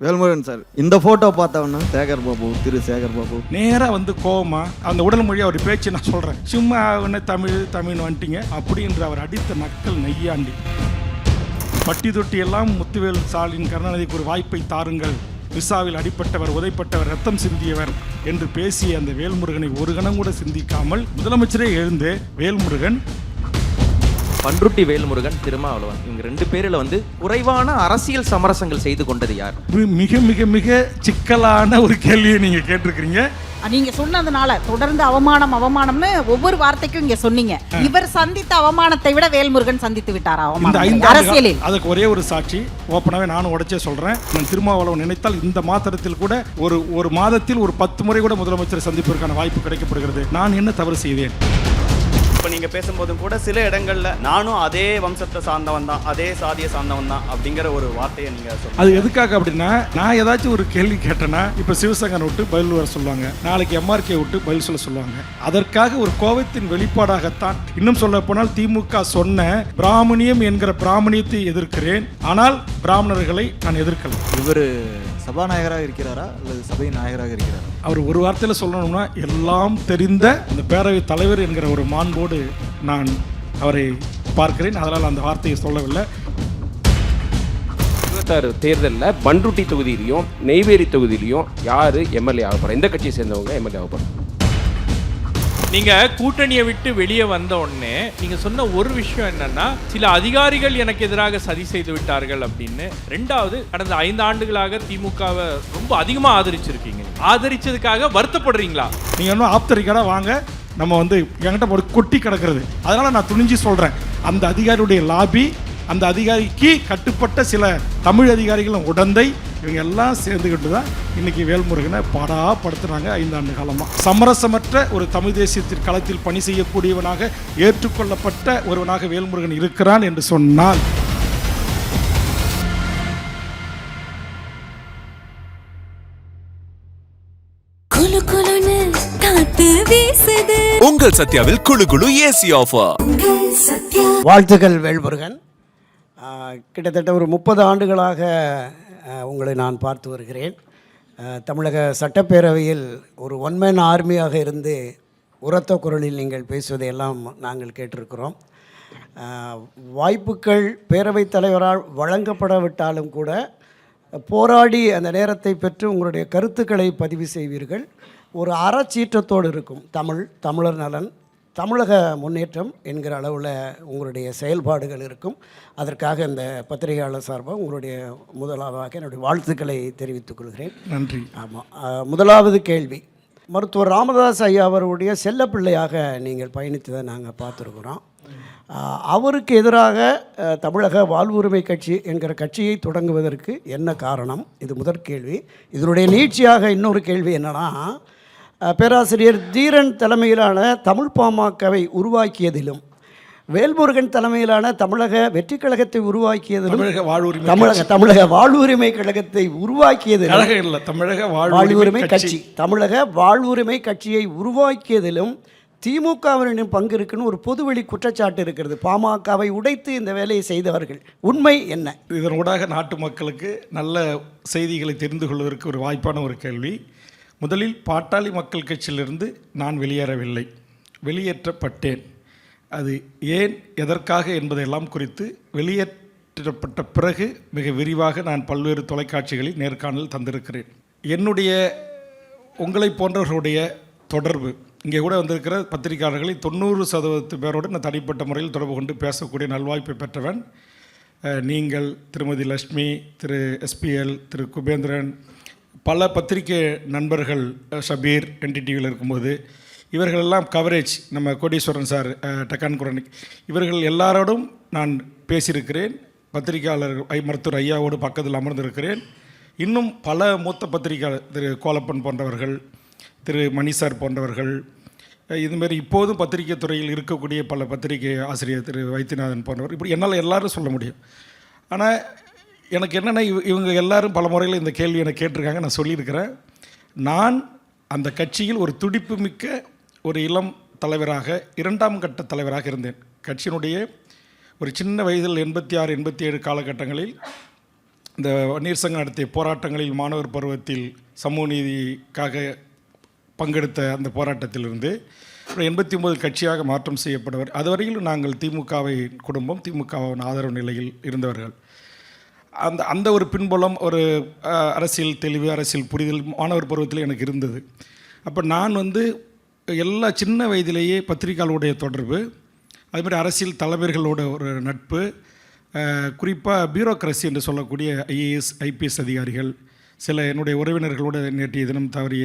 Velmurugan sir இந்த photo பார்த்தவொன்னா Sekar Babu, திரு சேகர் பாபு நேராக வந்து கோவமா அந்த உடல் மொழி அவர் பேச்சு நான் சொல்கிறேன், சும்மா என்ன தமிழ் வந்துட்டீங்க அப்படின்ற அவர் அடித்த நக்கல் நெய்யாண்டி. பட்டி தொட்டி எல்லாம் முத்துவேல் ஸ்டாலின் கருணாநிதிக்கு ஒரு வாய்ப்பை தாருங்கள், விசாவில் அடிப்பட்டவர், உதைப்பட்டவர், ரத்தம் சிந்தியவர் என்று பேசிய அந்த வேல்முருகனை ஒரு கணம் கூட சிந்திக்காமல் முதலமைச்சரே எழுந்து வேல்முருகன், பண்ருட்டி வேல்முருகன், திருமாவளவன் இவங்க 2 பேரில் வந்து குறைவான அரசியல் சமரசங்கள் செய்து கொண்டது யார்? மிக மிக மிக சிக்கலான ஒரு கேள்வியை நீங்க கேட்டிருக்கிறீங்க. நீங்க சொன்னதுனால தொடர்ந்து அவமானம்னு ஒவ்வொரு வார்த்தைக்கும் இங்க சொன்னீங்க. இவர் சந்தித்த அவமானத்தை விட வேல்முருகன் சந்தித்து விட்டாரா அரசியலில்? அதுக்கு ஒரே ஒரு சாட்சி ஓப்பனாவே நானும் உடைச்சே சொல்றேன். நான் திருமாவளவன் நினைத்தால் இந்த மாதத்தில் கூட ஒரு மாதத்தில் ஒரு 10 முறை கூட முதலமைச்சரை சந்திப்பதற்கான வாய்ப்பு கிடைக்கப்படுகிறது. நான் என்ன தவறு செய்தேன்? இப்போ நீங்கள் பேசும்போதும் கூட சில இடங்களில் நானும் அதே வம்சத்தை சார்ந்தவன் தான், அதே சாதியை சார்ந்தவன் தான் அப்படிங்கிற ஒரு வார்த்தையை நீங்கள் சொல்லுங்கள். அது எதுக்காக அப்படின்னா, நான் ஏதாச்சும் ஒரு கேள்வி கேட்டேன்னா இப்போ சிவசங்கரை விட்டு பதில் வர சொல்லுவாங்க, நாளைக்கு எம்ஆர்கே விட்டு பதில் சொல்லுவாங்க. அதற்காக ஒரு கோபத்தின் வெளிப்பாடாகத்தான். இன்னும் சொல்ல போனால் திமுக சொன்ன பிராமணியம் என்கிற பிராமணியத்தை எதிர்க்கிறேன், ஆனால் பிராமணர்களை நான் எதிர்க்கல. இவர் சபாநாயகராக இருக்கிறாரா அல்லது சபை நாயகராக இருக்கிறாரா? அவர் ஒரு வார்த்தையில் சொல்லணும்னா எல்லாம் தெரிந்த இந்த பேரவை தலைவர் என்கிற ஒரு மாண்போடு நான் அவரை பார்க்கிறேன். அதனால் அந்த வார்த்தையை சொல்லவில்லை. 26 தேர்தலில் பண்ருட்டி தொகுதியிலையும் நெய்வேலி தொகுதியிலையும் யார் எம்எல்ஏ ஆக போகிறார்? எந்த கட்சியை சேர்ந்தவங்க எம்எல்ஏ ஆக போகிறார்? நீங்கள் கூட்டணியை விட்டு வெளியே வந்த உடனே நீங்கள் சொன்ன ஒரு விஷயம் என்னன்னா, சில அதிகாரிகள் எனக்கு எதிராக சதி செய்து விட்டார்கள் அப்படின்னு. 2வது, கடந்த 5 ஆண்டுகளாக திமுகவை ரொம்ப அதிகமாக ஆதரிச்சிருக்கீங்க. ஆதரிச்சதுக்காக வருத்தப்படுறீங்களா? நீங்கள் இன்னும் ஆப்தரிக்கடாக வாங்க, நம்ம வந்து என்கிட்ட ஒரு கொட்டி கிடக்கிறது. அதனால் நான் துணிஞ்சு சொல்கிறேன், அந்த அதிகாரியுடைய லாபி, அந்த அதிகாரிக்கு கட்டுப்பட்ட சில தமிழ் அதிகாரிகளும் உடந்தை, இவங்க எல்லாம் சேர்ந்துக்கிட்டு தான் இன்னைக்கு வேல்முருகனை பாடாப்படுத்துனாங்க 5 ஆண்டு காலமாக. சமரசமற்ற ஒரு தமிழ் தேசியத்தின் களத்தில் பணி செய்யக்கூடியவனாக ஏற்றுக்கொள்ளப்பட்ட ஒருவனாக வேல்முருகன் இருக்கிறான் என்று சொன்னால், உங்கள் சத்யாவில் குளு குளு ஏசி ஆஃபர். வாழ்த்துக்கள் வேல்முருகன். கிட்டத்தட்ட ஒரு 30 ஆண்டுகளாக உங்களை நான் பார்த்து வருகிறேன். தமிழக சட்டப்பேரவையில் ஒரு ஒன்மேன் ஆர்மியாக இருந்து உரத்த குரலில் நீங்கள் பேசுவதையெல்லாம் நாங்கள் கேட்டிருக்கிறோம். வாய்ப்புகள் பேரவைத் தலைவரால் வழங்கப்படவிட்டாலும் கூட போராடி அந்த நேரத்தை பெற்று உங்களுடைய கருத்துக்களை பதிவு செய்வீர்கள். ஒரு அறச்சீற்றத்தோடு இருக்கும் தமிழர் நலன், தமிழக முன்னேற்றம் என்கிற அளவில் உங்களுடைய செயல்பாடுகள் இருக்கும். அதற்காக இந்த பத்திரிகையாளர் சார்பாக உங்களுடைய முதலாவதாக என்னுடைய வாழ்த்துக்களை தெரிவித்துக் கொள்கிறேன். நன்றி. ஆமாம், முதலாவது கேள்வி, மருத்துவர் ராமதாஸ் ஐயா அவருடைய செல்லப்பிள்ளையாக நீங்கள் பயணித்ததை நாங்கள் பார்த்துருக்குறோம். அவருக்கு எதிராக தமிழக வாழ்வுரிமை கட்சி என்கிற கட்சியை தொடங்குவதற்கு என்ன காரணம்? இது முதற் கேள்வி. இதனுடைய நீட்சியாக இன்னொரு கேள்வி என்னென்னா, பேராசிரியர் தீரன் தலைமையிலான தமிழ் பாமகவை உருவாக்கியதிலும் வேல்முருகன் தலைமையிலான தமிழக வெற்றி கழகத்தை உருவாக்கியதிலும் தமிழக வாழ்வுரிமை கழகத்தை உருவாக்கியதிலும் வாழ்வுரிமை கட்சி தமிழக வாழ்வுரிமை கட்சியை உருவாக்கியதிலும் திமுகவினரின் பங்கு இருக்குன்னு ஒரு பொதுவெளி குற்றச்சாட்டு இருக்கிறது. பாமகவை உடைத்து இந்த வேலையை செய்தவர்கள், உண்மை என்ன? இதனூடாக நாட்டு மக்களுக்கு நல்ல செய்திகளை தெரிந்து கொள்வதற்கு ஒரு வாய்ப்பான ஒரு கேள்வி. முதலில் பாட்டாளி மக்கள் கட்சியிலிருந்து நான் வெளியேறவில்லை, வெளியேற்றப்பட்டேன். அது ஏன், எதற்காக என்பதையெல்லாம் குறித்து வெளியேற்றப்பட்ட பிறகு மிக விரிவாக நான் பல்வேறு தொலைக்காட்சிகளில் நேர்காணல் தந்திருக்கிறேன். என்னுடைய உங்களை போன்றவர்களுடைய தொடர்பு, இங்கே கூட வந்திருக்கிற பத்திரிகையாளர்களில் 90% பேரோடு நான் தனிப்பட்ட முறையில் தொடர்பு கொண்டு பேசக்கூடிய நல்வாய்ப்பை பெற்றவன். நீங்கள், திருமதி லட்சுமி, திரு எஸ்பிஎல், திரு குபேந்திரன், பல பத்திரிகை நண்பர்கள், ஷபீர் NDTVயில் இருக்கும்போது இவர்களெல்லாம் கவரேஜ், நம்ம கோடீஸ்வரன் சார் டக்கான் குரனிக், இவர்கள் எல்லாரோடும் நான் பேசியிருக்கிறேன். பத்திரிகையாளர்கள் மருத்துவர் ஐயாவோடு பக்கத்தில் அமர்ந்திருக்கிறேன். இன்னும் பல மூத்த பத்திரிகையாளர், திரு கோலப்பன் போன்றவர்கள், திரு மணி சார் போன்றவர்கள், இதுமாரி இப்போதும் பத்திரிகை துறையில் இருக்கக்கூடிய பல பத்திரிகை ஆசிரியர் திரு வைத்தியநாதன் போன்றவர், இப்படி என்னால் எல்லாரும் சொல்ல முடியும். ஆனால் எனக்கு என்னென்னா, இவங்க எல்லாரும் பல முறையில் இந்த கேள்வி எனக்கு கேட்டிருக்காங்க, நான் சொல்லியிருக்கிறேன். நான் அந்த கட்சியில் ஒரு துடிப்பு மிக்க ஒரு இளம் தலைவராக, 2ஆம் கட்ட தலைவராக இருந்தேன். கட்சியினுடைய ஒரு சின்ன வயதில் 86, 87 காலகட்டங்களில் இந்த வன்னியர் சங்கம் நடத்திய போராட்டங்களில் மாணவர் பருவத்தில் சமூக நீதிக்காக பங்கெடுத்த அந்த போராட்டத்திலிருந்து 89 கட்சியாக மாற்றம் செய்யப்பட்டவர். அதுவரையிலும் நாங்கள் திமுகவை குடும்பம், திமுகவின் ஆதரவு நிலையில் இருந்தவர்கள். அந்த ஒரு பின்புலம், ஒரு அரசியல் தெளிவு, அரசியல் புரிதல் மாணவர் பருவத்தில் எனக்கு இருந்தது. அப்போ நான் எல்லா சின்ன வயதிலேயே பத்திரிகையாளருடைய தொடர்பு, அதுமாதிரி அரசியல் தலைவர்களோட ஒரு நட்பு, குறிப்பாக பியூரோக்ரஸி என்று சொல்லக்கூடிய ஐஏஎஸ் ஐபிஎஸ் அதிகாரிகள், சில என்னுடைய உறவினர்களோடு நேற்றைய தினம் தவறிய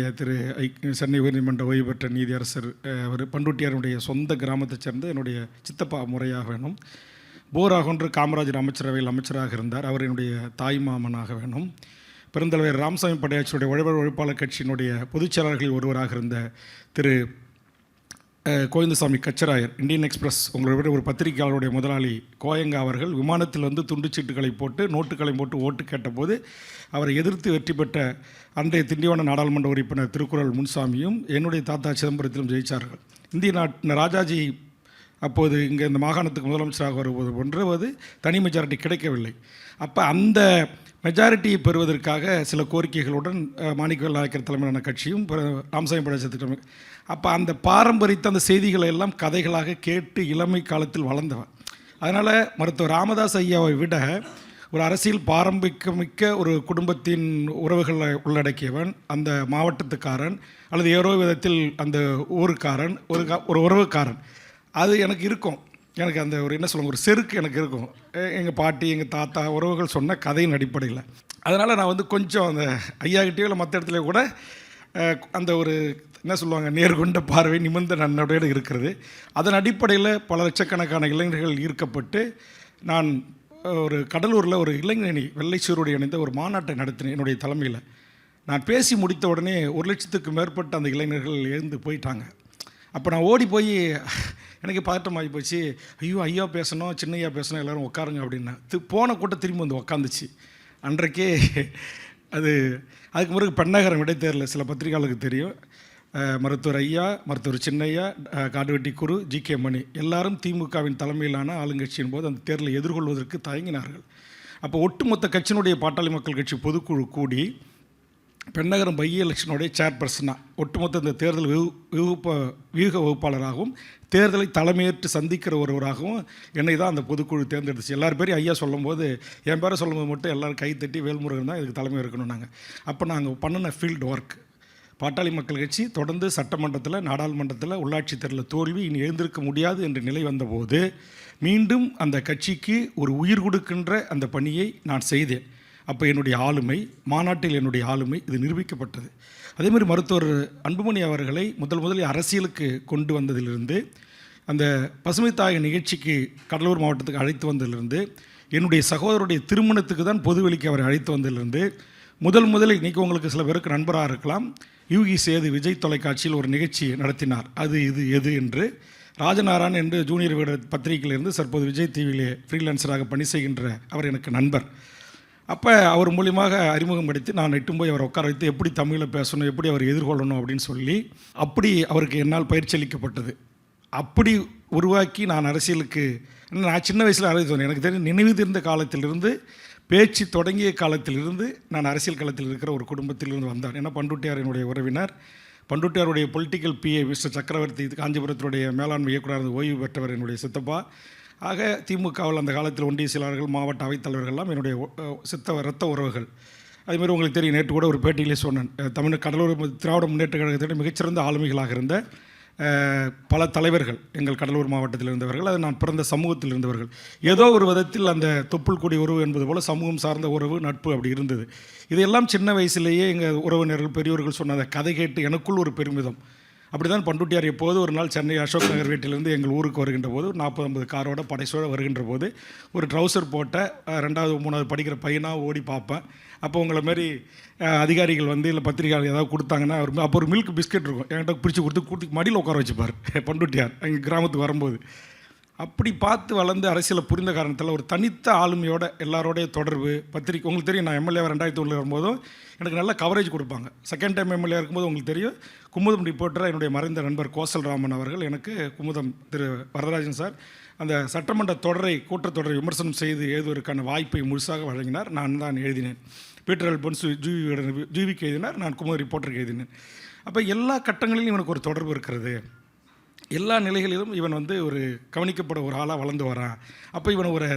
சென்னை உயர்நீதிமன்ற ஓய்வு பெற்ற நீதியரசர் அவர் பண்ருட்டியாருடைய சொந்த கிராமத்தைச் சேர்ந்த என்னுடைய சித்தப்பா முறையாக வேணும். போராகொன்று காமராஜர் அமைச்சரவையில் அமைச்சராக இருந்தார், அவர் என்னுடைய தாய் மாமனாக வேணும். பெருந்தலைவர் ராமசாமி படையாச்சியுடைய உழைப்பாளர் கட்சியினுடைய பொதுச்செயலாளர்களில் ஒருவராக இருந்த திரு கோவிந்தசாமி கச்சராயர், இந்தியன் எக்ஸ்பிரஸ் உங்களை விட ஒரு பத்திரிகையாளருடைய முதலாளி கோயங்கா அவர்கள் விமானத்தில் துண்டுச்சீட்டுகளை போட்டு நோட்டுகளை போட்டு ஓட்டு கேட்டபோது அவரை எதிர்த்து வெற்றி பெற்ற அன்றைய திண்டிவன நாடாளுமன்ற உறுப்பினர் திருக்குறள் முன்சாமியும் என்னுடைய தாத்தா சிதம்பரத்திலும் ஜெயித்தார்கள். இந்திய ராஜாஜி அப்போது இங்கே இந்த மாகாணத்துக்கு முதலமைச்சராக வருவது போன்றது தனி மெஜாரிட்டி கிடைக்கவில்லை. அப்போ அந்த மெஜாரிட்டியை பெறுவதற்காக சில கோரிக்கைகளுடன் மாணிக்கவேல் நாயக்கர் தலைமையிலான கட்சியும் ராமசாமி படையாச்சி, அப்போ அந்த பாரம்பரியத்தை அந்த செய்திகளை எல்லாம் கதைகளாக கேட்டு இளமை காலத்தில் வளர்ந்தவன். அதனால் மருத்துவர் ராமதாஸ் ஐயாவை விட ஒரு அரசியல் பாரம்பரியமிக்க ஒரு குடும்பத்தின் உறவுகளை உள்ளடக்கியவன், அந்த மாவட்டத்துக்காரன் அல்லது ஏதோ விதத்தில் அந்த ஊருக்காரன், ஒரு உறவுக்காரன், அது எனக்கு இருக்கும். எனக்கு அந்த ஒரு என்ன சொல்லுவாங்க, ஒரு செருக்கு எனக்கு இருக்கும். எங்கள் பாட்டி, எங்கள் தாத்தா, உறவுகள் சொன்ன கதையின் அடிப்படையில். அதனால் நான் கொஞ்சம் அந்த ஐயாக்கிட்டேயோ இல்லை மற்ற இடத்துல கூட அந்த ஒரு என்ன சொல்லுவாங்க, நேர்கொண்ட பார்வை, நிமிர்ந்த நன்னடையோடு இருக்கிறது. அதன் அடிப்படையில் பல லட்சக்கணக்கான இளைஞர்கள் ஈர்க்கப்பட்டு நான் ஒரு கடலூரில் ஒரு இளைஞரணி வெள்ளைச்சூரோடு இணைந்த ஒரு மாநாட்டை நடத்தினேன் என்னுடைய தலைமையில். நான் பேசி முடித்த உடனே 1,00,000க்கு மேற்பட்ட அந்த இளைஞர்கள் எழுந்து போயிட்டாங்க. அப்போ நான் ஓடி போய் எனக்கு பதட்டமாகி போச்சு. ஐயா பேசணும், சின்னையா பேசணும், எல்லோரும் உட்காருங்க அப்படின்னா போன கூட்டம் திரும்பி உட்காந்துச்சு. அன்றைக்கே அதுக்கு பிறகு பெண்ணகரம் இடைத்தேர்தல் சில பத்திரிகையாளருக்கு தெரியும். மருத்துவர் ஐயா, மருத்துவர் சின்னையா, காடுவெட்டி குரு, ஜி.கே. மணி எல்லாரும் திமுகவின் தலைமையிலான ஆளுங்கட்சியின் போது அந்த தேர்தலை எதிர்கொள்வதற்கு தயங்கினார்கள். அப்போ ஒட்டுமொத்த கட்சியினுடைய பாட்டாளி மக்கள் கட்சி பொதுக்குழு கூடி பெண்ணகரம் பை எலெக்ஷனுடைய சேர்பர்சனாக ஒட்டுமொத்த இந்த தேர்தல் வியூக வகுப்பாளராகவும் தேர்தலை தலைமையேற்று சந்திக்கிற ஒருவராகவும் என்னை தான் அந்த பொதுக்குழு தேர்ந்தெடுத்துச்சு. எல்லார் பேரையும் ஐயா சொல்லும்போது என் பேரை சொல்லும்போது மட்டும் எல்லோரும் கைத்தட்டி வேல்முருகன் தான் இதுக்கு தலைமை இருக்கணும். அப்போ நாங்கள் பண்ணின ஃபீல்டு ஒர்க், பாட்டாளி மக்கள் கட்சி தொடர்ந்து சட்டமன்றத்தில், நாடாளுமன்றத்தில், உள்ளாட்சி தேர்தலில் தோல்வி, இனி எழுந்திருக்க முடியாது என்ற நிலை வந்தபோது மீண்டும் அந்த கட்சிக்கு ஒரு உயிர் கொடுக்கின்ற அந்த பணியை நான் செய்தேன். அப்போ என்னுடைய ஆளுமை, மாநாட்டில் என்னுடைய ஆளுமை இது நிரூபிக்கப்பட்டது. அதேமாதிரி மருத்துவர் அன்புமணி அவர்களை முதலில் அரசியலுக்கு கொண்டு வந்ததிலிருந்து, அந்த பசுமை தாய நிகழ்ச்சிக்கு கடலூர் மாவட்டத்துக்கு அழைத்து வந்ததிலிருந்து, என்னுடைய சகோதரருடைய திருமணத்துக்கு தான் பொதுவெளிக்கு அவரை அழைத்து வந்ததிலிருந்து, முதலில் இன்றைக்கி உங்களுக்கு சில பேருக்கு நண்பராக இருக்கலாம், யூகி சேது விஜய் தொலைக்காட்சியில் ஒரு நிகழ்ச்சி நடத்தினார். அது எது என்று ராஜநாராயண் என்று ஜூனியர் வீடு பத்திரிகையிலிருந்து தற்போது விஜய் டிவியிலே ஃப்ரீலான்சராக பணி செய்கின்ற அவர் எனக்கு நண்பர். அப்போ அவர் மூலியமாக அறிமுகம் கிடைத்து நான் இட்டும் போய் அவரை உட்கார வைத்து எப்படி தமிழில் பேசணும், எப்படி அவர் எதிர்கொள்ளணும் அப்படின்னு சொல்லி அப்படி அவருக்கு என்னால் பயிற்சி அளிக்கப்பட்டது. அப்படி உருவாக்கி நான் அரசியலுக்கு, நான் சின்ன வயசில் அரசியல் எனக்கு தெரிஞ்ச நினைவு தெரிந்த காலத்திலிருந்து, பேச்சு தொடங்கிய காலத்திலிருந்து நான் அரசியல் களத்தில் இருக்கிற ஒரு குடும்பத்திலிருந்து வந்தார். ஏன்னா பண்ருட்டியார் என்னுடைய உறவினர், பண்ருட்டியாருடைய பொலிட்டிக்கல் பிஏ மிஸ்டர் சக்கரவர்த்தி காஞ்சிபுரத்தினுடைய மேலாண்மை இயக்குனர் ஓய்வு பெற்றவர் என்னுடைய சித்தப்பா. ஆக திமுகவில் அந்த காலத்தில் ஒன்றிய செயலாளர்கள், மாவட்ட அவைத்தலைவர்கள்லாம் என்னுடைய இரத்த உறவுகள். அதேமாதிரி உங்களுக்கு தெரியும், நேற்று கூட ஒரு பேட்டியிலே சொன்னேன், கடலூர் திராவிட முன்னேற்ற கழகத்தினுடைய மிகச்சிறந்த ஆளுமைகளாக இருந்த பல தலைவர்கள் எங்கள் கடலூர் மாவட்டத்தில் இருந்தவர்கள், அது நான் பிறந்த சமூகத்தில் இருந்தவர்கள். ஏதோ ஒரு விதத்தில் அந்த தொப்புள் கொடி உறவு என்பது போல் சமூகம் சார்ந்த உறவு, நட்பு அப்படி இருந்தது. இதையெல்லாம் சின்ன வயசுலேயே எங்கள் உறவினர்கள், பெரியவர்கள் சொன்ன அந்த கதை கேட்டு எனக்குள் ஒரு பெருமிதம். அப்படி தான் பண்ருட்டியார் எப்போது ஒரு நாள் சென்னை அசோக் நகர் வீட்டிலிருந்து எங்கள் ஊருக்கு வருகின்ற போது 40-50 காரோட படைசோட வருகின்ற போது ஒரு ட்ரௌசர் போட்ட 2வது 3வது படிக்கிற பையனாக ஓடி பார்ப்பேன். அப்போ உங்களை மாரி அதிகாரிகள் இல்லை பத்திரிகையாளர் ஏதாவது கொடுத்தாங்கன்னா அப்போ ஒரு மில்க் பிஸ்கெட் இருக்கும், என்கிட்ட பிரித்து கொடுத்து மடியில் உட்கார வச்சுப்பார் பண்ருட்டியார் எங்கள் கிராமத்துக்கு வரும்போது. அப்படி பார்த்து வளர்ந்து அரசியலை புரிந்த காரணத்தில் ஒரு தனித்த ஆளுமையோட எல்லாரோடைய தொடர்பு பத்திரிக்கை. உங்களுக்கு தெரியும், நான் எம்எல்ஏ 2001 வரும்போதும் எனக்கு நல்ல கவரேஜ் கொடுப்பாங்க. செகண்ட் டைம் எம்எல்ஏ இருக்கும்போது உங்களுக்கு தெரியும், குமுதம் ரிப்போர்ட்டராக என்னுடைய மறைந்த நண்பர் கோசல் ராமன் அவர்கள் எனக்கு குமுதம் திரு வரதராஜன் சார் அந்த சட்டமன்ற கூட்டத்தொடரை விமர்சனம் செய்து எழுதுவதற்கான வாய்ப்பை முழுசாக வழங்கினார். நான் தான் எழுதினேன். பீட்டர் அல்போன்ஸ் ஜூவிக்கு எழுதினார், நான் குமுதம் ரிப்போர்ட்டருக்கு எழுதினேன். அப்போ எல்லா கட்டங்களிலும் இவனுக்கு ஒரு தொடர்பு இருக்கிறது. எல்லா நிலைகளிலும் இவன் வந்து ஒரு கவனிக்கப்பட ஒரு ஆளாக வளர்ந்து வரான். அப்போ இவனை ஒரு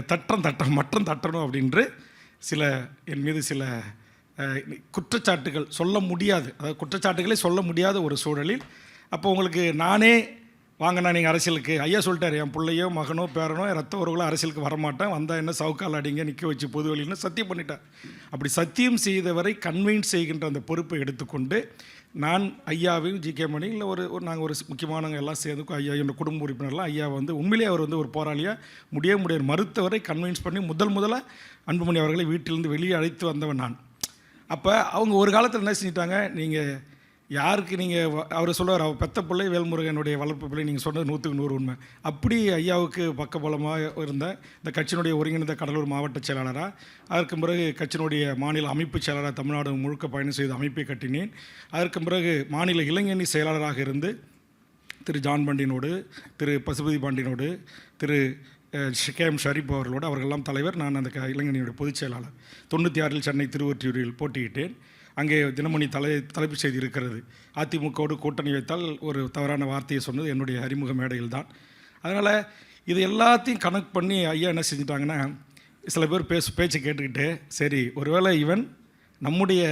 மற்றம் தட்டணும் அப்படின்று என் மீது சில குற்றச்சாட்டுகள் சொல்ல முடியாது, அதாவது குற்றச்சாட்டுகளே சொல்ல முடியாத ஒரு சூழலில் அப்போ உங்களுக்கு நானே வாங்கினா நீங்கள் அரசியலுக்கு ஐயா சொல்லிட்டார், என் பிள்ளையோ மகனோ பேரனோ ரத்த உறவுகளோ அரசியலுக்கு வரமாட்டேன், வந்தால் என்ன சவுக்கால் அடிங்க நிற்க வச்சு பொது வழின்னு சத்தியம் பண்ணிட்டார். அப்படி சத்தியம் செய்தவரை கன்வின்ஸ் செய்கின்ற அந்த பொறுப்பை எடுத்துக்கொண்டு நான் ஐயாவையும் ஜி.கே. மணி இல்லை நாங்கள் ஒரு முக்கியமானவங்க எல்லாம் சேர்ந்து ஐயா என்னோட குடும்ப உறுப்பினர்லாம் ஐயா வந்து உண்மையிலேயே அவர் வந்து ஒரு போராளியாக முடியாது மறுத்தவரை கன்வின்ஸ் பண்ணி முதல்ல அன்புமணி அவர்களை வீட்டிலிருந்து வெளியே அழைத்து வந்தவன் நான். அப்போ அவங்க ஒரு காலத்தில் என்ன செஞ்சிட்டாங்க, நீங்கள் யாருக்கு நீங்கள் அவர் சொல்லுவார், அவர் பெத்த பிள்ளை வேல்முருகனுடைய வளர்ப்பு பிள்ளை, நீங்கள் சொன்னது 100க்கு 100 உண்மை. அப்படி ஐயாவுக்கு பக்கபலமாக இருந்த இந்த கட்சியினுடைய ஒருங்கிணைந்த கடலூர் மாவட்ட செயலாளராக, அதற்கு பிறகு கட்சியினுடைய மாநில அமைப்பு செயலாளராக தமிழ்நாடு முழுக்க பயணம் செய்து அமைப்பை கட்டினேன். அதற்கு பிறகு மாநில இளைஞரணி செயலாளராக இருந்து திரு ஜான் பாண்டியனோடு, திரு பசுபதி பாண்டியனோடு, திரு கே.எம். ஷரீப் அவர்களெல்லாம் தலைவர், நான் அந்த இளைஞரணியுடைய பொதுச் செயலாளர். 96 சென்னை திருவொற்றியூரில் போட்டியிட்டேன். அங்கே தினமணி தலைப்புச் செய்தி இருக்கிறது, அதிமுகவோடு கூட்டணி வைத்தால் ஒரு தவறான வார்த்தையை சொன்னது என்னுடைய அறிமுக மேடையில் தான். அதனால் இது எல்லாத்தையும் கனெக்ட் பண்ணி ஐயா என்ன செஞ்சிட்டாங்கன்னா, சில பேர் பேச்சு கேட்டுக்கிட்டு சரி ஒருவேளை இவன் நம்முடைய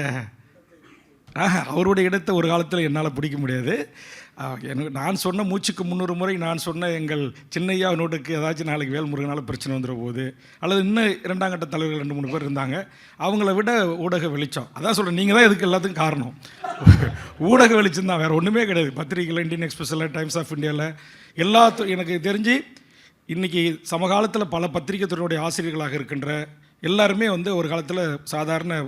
அவருடைய இடத்தை ஒரு காலத்தில் என்னால் பிடிக்க முடியாது, எனக்கு நான் சொன்ன மூச்சுக்கு 300 முறை நான் சொன்ன எங்கள் சின்னையா நோட்டுக்கு ஏதாச்சும் நாளைக்கு வேல்முருகனால் பிரச்சனை வந்துட போகுது, அல்லது இன்னும் 2ஆம் கட்ட தலைவர்கள் 2-3 பேர் இருந்தாங்க, அவங்கள விட ஊடக வெளிச்சம். அதான் சொல்கிறேன், நீங்கள் தான் இதுக்கு எல்லாத்துக்கும் காரணம். ஊடக வெளிச்சம் தான், வேறு ஒன்றுமே கிடையாது. பத்திரிகையில், இந்தியன் எக்ஸ்பிரஸில், டைம்ஸ் ஆஃப் இந்தியாவில் எனக்கு தெரிஞ்சு இன்றைக்கி சமகாலத்தில் பல பத்திரிகை துறையுடைய ஆசிரியர்களாக இருக்கின்ற எல்லாருமே வந்து ஒரு காலத்தில் சாதாரண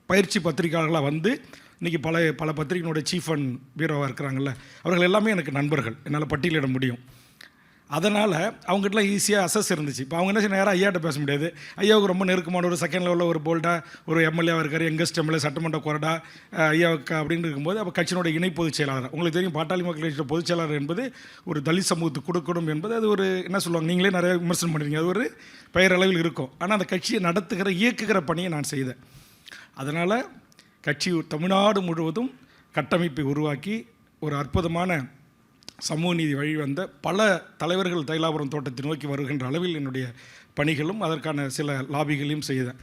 பயிற்சி பத்திரிகையாளர்களாக வந்து இன்றைக்கி பல பத்திரிகையினுடைய சீஃப் அண்ட் பீரோவாக இருக்கிறாங்கல்ல, அவர்கள் எல்லாமே எனக்கு நண்பர்கள், என்னால் பட்டியலிட முடியும். அதனால் அவங்ககிட்டலாம் ஈஸியாக அசஸ் இருந்துச்சு. இப்போ அவங்க என்ன நேராக ஐயாட்ட பேச முடியாது, ஐயாவுக்கு ரொம்ப நெருக்கமான ஒரு செகண்ட் லெவலில் ஒரு போல்டாக ஒரு எம்எல்ஏவாக இருக்கார், யங்கஸ்ட் எம்எல்ஏ சட்டமன்ற கொறடா ஐயாவுக்கு அப்படின்னு இருக்கும்போது அப்போ கட்சியினுடைய இணை பொதுச் செயலாளர். உங்களுக்கு தெரியும், பாட்டாளி மக்கள் கட்சியோட பொதுச் செயலாளர் என்பது ஒரு தலித் சமூகத்துக்கு கொடுக்கணும் என்பது அது ஒரு என்ன சொல்லுவாங்க, நீங்களே நிறைய விமர்சனம் பண்ணுறீங்க, அது ஒரு பெயரளவில் இருக்கும். ஆனால் அந்த கட்சியை இயக்குகிற பணியை நான் செய்தேன். அதனால் கட்சி தமிழ்நாடு முழுவதும் கட்டமைப்பை உருவாக்கி ஒரு அற்புதமான சமூக நீதி வழி வந்த பல தலைவர்கள் தைலாபுரம் தோட்டத்தை நோக்கி வருகின்ற அளவில் என்னுடைய பணிகளும் அதற்கான சில லாபிகளையும் செய்தேன்.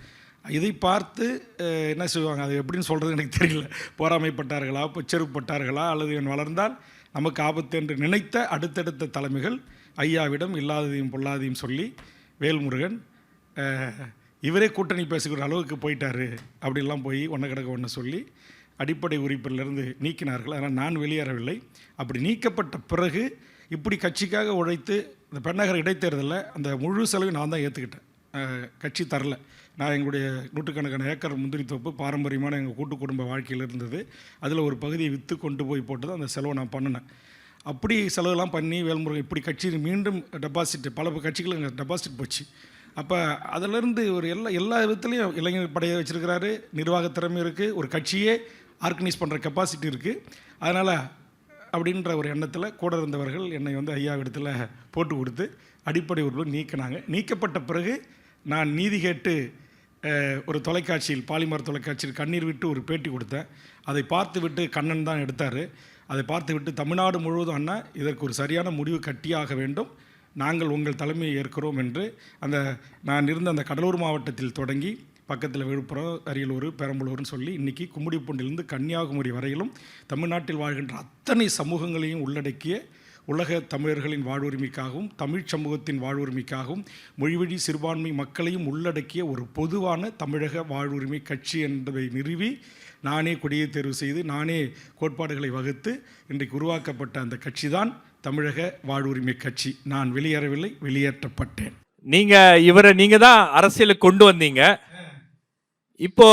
இதை பார்த்து என்ன செய்வாங்க, அது எப்படின்னு சொல்கிறது எனக்கு தெரியல, போராமைப்பட்டார்களா, பொச்சரிப்பட்டார்களா, அல்லது இவன் வளர்ந்தால் நமக்கு ஆபத்து என்று நினைத்த அடுத்தடுத்த தலைமைகள் ஐயாவிடம் இல்லாததையும் பொல்லாதையும் சொல்லி வேல்முருகன் இவரே கூட்டணி பேசுகிற அளவுக்கு போயிட்டார் அப்படிலாம் போய் ஒன்று சொல்லி அடிப்படை உறுப்பிலிருந்து நீக்கினார்கள். அதனால் நான் வெளியேறவில்லை. அப்படி நீக்கப்பட்ட பிறகு இப்படி கட்சிக்காக உழைத்து இந்த பெண்ணகர இடைத்தேர்தலில் அந்த முழு செலவையும் நான் தான் ஏற்றுக்கிட்டேன். கட்சி தரல. நான் எங்களுடைய நூற்றுக்கணக்கான ஏக்கர் முந்திரி தோப்பு பாரம்பரியமான எங்கள் கூட்டு குடும்ப வாழ்க்கையில் இருந்தது. அதில் ஒரு பகுதியை விற்று கொண்டு போய் போட்டு அந்த செலவை நான் பண்ணினேன். அப்படி செலவெல்லாம் பண்ணி வேல்முருகன் இப்படி கட்சி மீண்டும் டெபாசிட் பல கட்சிகளும் எங்கள் டெபாசிட் போச்சு. அப்போ அதிலிருந்து ஒரு எல்லா விதத்துலேயும் இளைஞர் படையை வச்சுருக்கிறாரு, நிர்வாக திறமை இருக்குது, ஒரு கட்சியே ஆர்கனைஸ் பண்ணுற கெப்பாசிட்டி இருக்குது. அதனால் அப்படின்ற ஒரு எண்ணத்தில் கூட இருந்தவர்கள் என்னை வந்து ஐயாவிடத்தில் போட்டு கொடுத்து அடிப்படை உறுப்பினர் நீக்கினாங்க. நீக்கப்பட்ட பிறகு நான் நீதி கேட்டு ஒரு தொலைக்காட்சியில், பாலிமர் தொலைக்காட்சியில் கண்ணீர் விட்டு ஒரு பேட்டி கொடுத்தேன். அதை பார்த்து விட்டு கண்ணன் தான் எடுத்தார். அதை பார்த்து விட்டு தமிழ்நாடு முழுவதும் அண்ணா இதற்கு ஒரு சரியான முடிவு கட்டியாக வேண்டும், நாங்கள் உங்கள் தலைமையை ஏற்கிறோம் என்று நான் இருந்த அந்த கடலூர் மாவட்டத்தில் தொடங்கி பக்கத்தில் விழுப்புரம், அரியலூர், பெரம்பலூர்னு சொல்லி இன்றைக்கி கும்மிடிப்பூண்டிலிருந்து கன்னியாகுமரி வரையிலும் தமிழ்நாட்டில் வாழ்கின்ற அத்தனை சமூகங்களையும் உள்ளடக்கிய உலக தமிழர்களின் வாழ்வுரிமைக்காகவும் தமிழ் சமூகத்தின் வாழ்வுரிமைக்காகவும் மொழிவழி சிறுபான்மை மக்களையும் உள்ளடக்கிய ஒரு பொதுவான தமிழக வாழ்வுரிமை கட்சி என்பதை நிறுவி நானே கொடியை தேர்வு செய்து நானே கோட்பாடுகளை வகுத்து இன்றைக்கு உருவாக்கப்பட்ட அந்த கட்சி தான் தமிழக வாழ்வுரிமை கட்சி. நான் வெளியேறவில்லை, வெளியேற்றப்பட்டேன். நீங்க தான் அரசியலுக்கு கொண்டு வந்தீங்க. இப்போ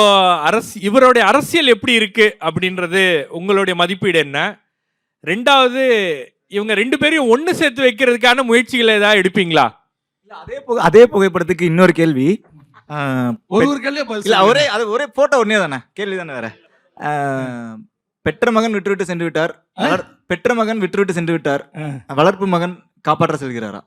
இவருடைய அரசியல் எப்படி இருக்கு அப்படின்றது உங்களுடைய மதிப்பீடு என்ன? ரெண்டாவது, இவங்க 2 பேரையும் ஒண்ணு சேர்த்து வைக்கிறதுக்கான முயற்சிகள் ஏதாவது எடுப்பீங்களா? அதே புகைப்படத்துக்கு இன்னொரு கேள்வி. ஒரு கேள்வியே பதில் இல்ல சொல்லுங்க. ஒரே போட்டோ ஒன்னே தானே, கேள்வி தானே வேற. பெற்ற மகன் விட்டுவிட்டு சென்று விட்டார், பெற்ற மகன் விட்டுவிட்டு சென்று விட்டார், வளர்ப்பு மகன் காப்பாற்ற செல்கிறாரா?